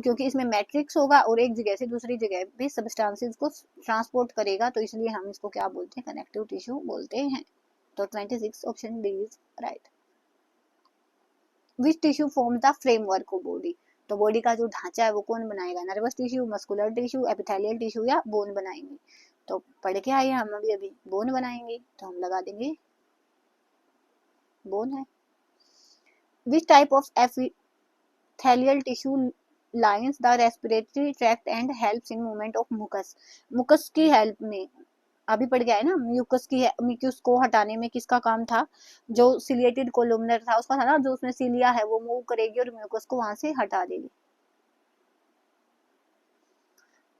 क्योंकि इसमें मैट्रिक्स होगा और एक जगह से दूसरी जगह भी सब्सटेंसेस को ट्रांसपोर्ट करेगा, तो इसलिए हम इसको क्या बोलते हैं, कनेक्टिव टिश्यू बोलते हैं। तो 26 option D is right. Which tissue form the framework of body, तो बॉडी का जो ढांचा है वो कौन बनाएगा, nervous tissue, muscular tissue, epithelial tissue या बोन बनाएंगे। तो पढ़ के आए हम अभी बोन बनाएंगे, तो हम लगा देंगे बोन है। Which type of epithelial tissue lines the respiratory tract and helps in movement of mucus, mucus की हेल्प में अभी पढ़ गया है ना, म्यूकस की म्यूकस को हटाने में किसका काम था, जो सिलिएटेड कोलुमनर था उसका था ना, जो उसमें सिलिया है वो मूव करेगी और म्यूकस को वहां से हटा देगी।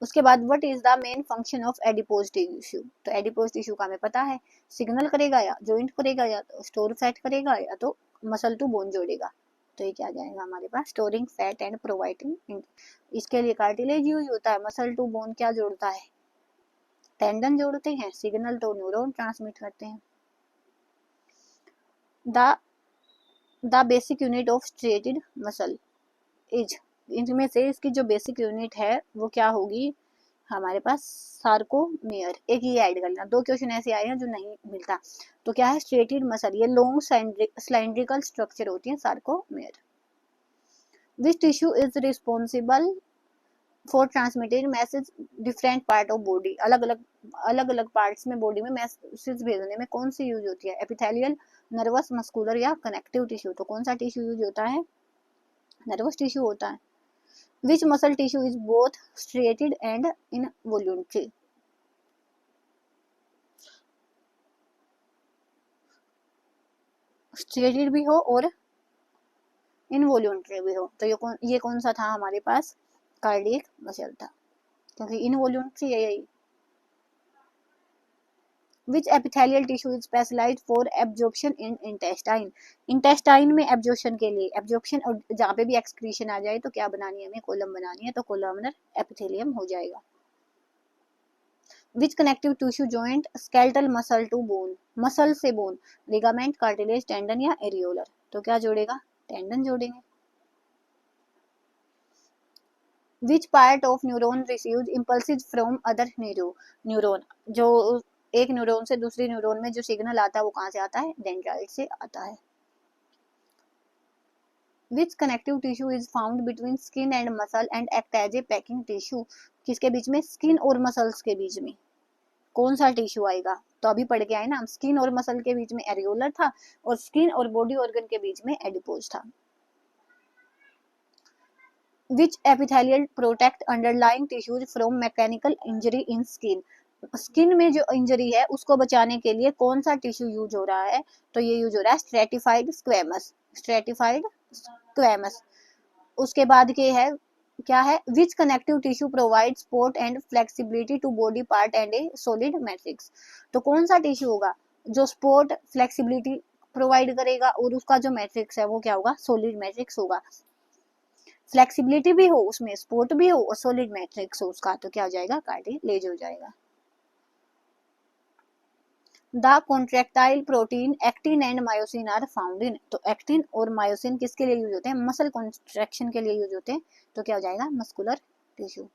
उसके बाद what is the main function of adipose tissue, तो एडिपोज टिश्यू का हमें पता है, सिग्नल करेगा या जॉइंट करेगा या तो स्टोर फैट करेगा या तो मसल टू बोन जोड़ेगा। तो ये क्या जाएगा हमारे पास, स्टोरिंग फैट एंड प्रोवाइडिंग। इसके लिए कार्टिलेज यूज होता है, मसल टू बोन क्या जोड़ता है, टेंडन जोड़ते हैं, सिग्नल तो न्यूरॉन ट्रांसमिट करते हैं। The basic unit of striated muscle is, इनमें से इसकी जो बेसिक यूनिट है वो क्या होगी हमारे पास, सार्कोमेयर। एक ये ऐड कर लेना, दो क्वेश्चन ऐसे आए हैं जो नहीं मिलता। तो क्या है, स्ट्रेटेड मसल, ये लॉन्ग सिलेंड्रिकल स्ट्रक्चर होती है, sarcomere. Which tissue is responsible for transmitting message different part of body, अलग अलग पार्ट्स में बॉडी में मैसेज भेजने में कौन सी यूज होती है, एपिथेलियल, नर्वस, मस्कुलर या कनेक्टिव टिश्यू। तो कौन सा टिश्यू यूज होता है, नर्वस टिश्यू होता है। Which muscle tissue is both striated and involuntary, striated भी हो और involuntary भी हो, तो ये कौन सा था हमारे पास, कार्डियक मसल था, क्योंकि इनवॉल्यूंट्री है यही। Which epithelial tissue is specialized for absorption in intestine, intestine में absorption के लिए, absorption और जहाँ पे भी excretion आ जाए तो क्या बनानी है हमें, कोलम बनानी है, तो कोलमनर एपिथेलियम हो जाएगा। Which connective tissue joint skeletal muscle to bone, muscle से बोन, लिगामेंट, कार्टिलेज, टेंडन या एरियोलर, तो क्या जोड़ेगा, टेंडन जोड़ेंगे। Which part of neuron receives impulses from other neuron, जो एक न्यूरॉन से दूसरी न्यूरॉन में जो सिग्नल आता है वो कहाँ से आता है, डेंड्राइट से आता है। Which connective tissue is found between skin and muscle and act as a packing tissue, किसके बीच में, स्किन और मसल्स के बीच में कौन सा टिश्यू आएगा, तो अभी पढ़ के आए ना, स्किन और मसल के बीच में एरियोलर था और स्किन और बॉडी ऑर्गन के बीच में एडिपोज था। Which epithelial protect underlying tissues from mechanical injury in skin, skin में जो इंजरी है उसको बचाने के लिए कौन सा टिश्यू यूज हो रहा है, तो ये यूज हो रहा है स्ट्रेटिफाइड स्क्वेमस, स्ट्रेटिफाइड स्क्वेमस। उसके बाद के है क्या है, which connective tissue provide support and flexibility to body part and a solid matrix. तो कौन सा टिश्यू होगा जो सपोर्ट फ्लेक्सिबिलिटी प्रोवाइड करेगा और उसका जो मैट्रिक्स है वो क्या होगा, सॉलिड मैट्रिक्स होगा। फ्लेक्सिबिलिटी भी हो उसमें, सपोर्ट भी हो और सॉलिड मैट्रिक्स हो उसका, तो क्या हो जाएगा, कार्टिलेज हो जाएगा। The contractile protein actin and myosin are found in. तो एक्टिन और मायोसिन किसके लिए यूज होते हैं, मसल कॉन्ट्रैक्शन के लिए यूज होते हैं, तो क्या हो जाएगा, muscular tissue.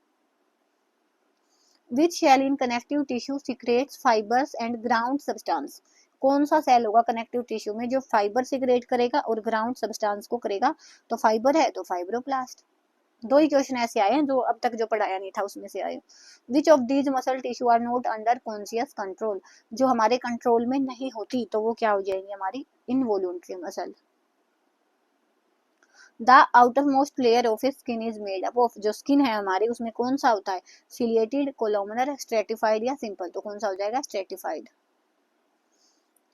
Which cell in connective tissue secretes fibers and ground substance. कौन सा सेल होगा कनेक्टिव टिश्यू में जो फाइबर सिक्रेट करेगा और ग्राउंड सब्सटेंस को करेगा, तो फाइबर है तो फाइब्रोप्लास्ट। दो ही क्वेश्चन ऐसे आए हैं जो अब तक जो पढ़ाया नहीं था उसमें से आए। Which of these muscle tissue are not under conscious control. जो हमारे कंट्रोल में नहीं होती तो वो क्या हो जाएंगी, हमारी involuntary muscle. The outermost layer of skin is made up of. जो स्किन है हमारी उसमें कौन सा होता है, सिलिएटेड, कोलुमनर, स्ट्रेटिफाइड या सिंपल। तो कौन सा हो जाएगा, stratified.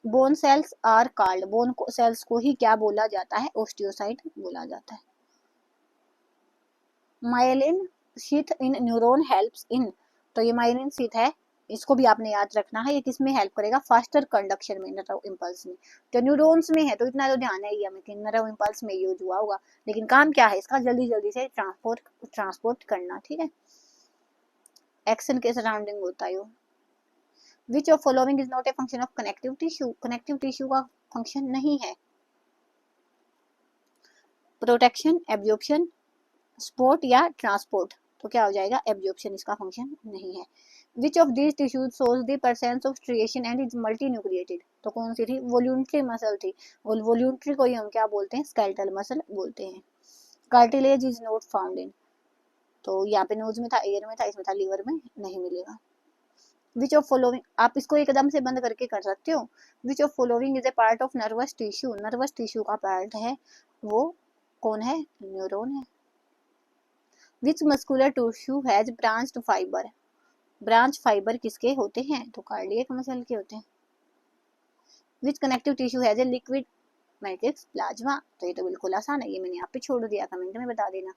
Bone cells are called. Bone cells को ही क्या बोला जाता है, ओस्टियोसाइट बोला जाता है। Myelin sheath in neuron helps in. तो ये माइलिन शीथ है, इसको भी आपने याद रखना है, ये किसमें हेल्प करेगा, फास्टर कंडक्शन में, नर्व इम्पल्स में। तो न्यूरॉन्स में है तो इतना तो ध्यान है ही हमें कि नर्व इम्पल्स में यूज हुआ होगा, लेकिन काम क्या है इसका, जल्दी जल्दी से ट्रांसपोर्ट करना, ठीक है, एक्शन के सराउंडिंग होता है। विच of following is not a function of connective tissue. Connective tissue का फंक्शन नहीं है प्रोटेक्शन, एब्जॉर्प्शन, सपोर्ट या ट्रांसपोर्ट। तो क्या हो जाएगा, एब्जॉर्प्शन इसका फंक्शन नहीं है। विच of these tissues shows the presence of striation and is multi nucleated. तो कौन सी थी, वॉल्यूंट्री मसल थी, और वॉल्यूंट्री को ही हम क्या बोलते हैं, स्केलेटल मसल बोलते हैं। Cartilage is not found in. तो यहाँ पे नोज में था, एयर में था, इसमें था, लीवर में नहीं मिलेगा। विच ऑफ फॉलोइंग, आप इसको एकदम से बंद करके कर सकते हो। Which of following is a part of nervous tissue. Nervous tissue का पार्ट है वो कौन है, न्यूरॉन है। Which muscular tissue has branched fibre. Branch fibre किसके होते हैं, तो कार्डियक मसल के होते हैं। Which connective tissue has a liquid matrix plasma. तो ये तो बिल्कुल आसान है, ये मैंने आप पे छोड़ दिया, कमेंट में बता देना।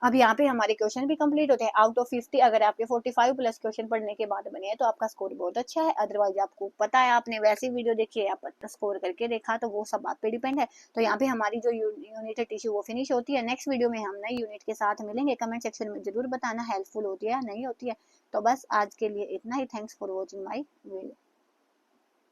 अब यहाँ पे हमारे क्वेश्चन भी कंप्लीट होते हैं। आउट ऑफ 50 अगर आपके 45 प्लस क्वेश्चन पढ़ने के बाद बने हैं तो आपका स्कोर बहुत अच्छा है। अदरवाइज आपको पता है, आपने वैसी वीडियो देखी है, आप स्कोर करके देखा, तो वो सब आप पे डिपेंड है। तो यहाँ पे हमारी जो यूनिट टिश्यू वो फिनिश होती है। नेक्स्ट वीडियो में हम नई यूनिट के साथ मिलेंगे। कमेंट सेक्शन में जरूर बताना हेल्पफुल होती है या नहीं होती है। तो बस आज के लिए इतना ही। Thanks for watching my video.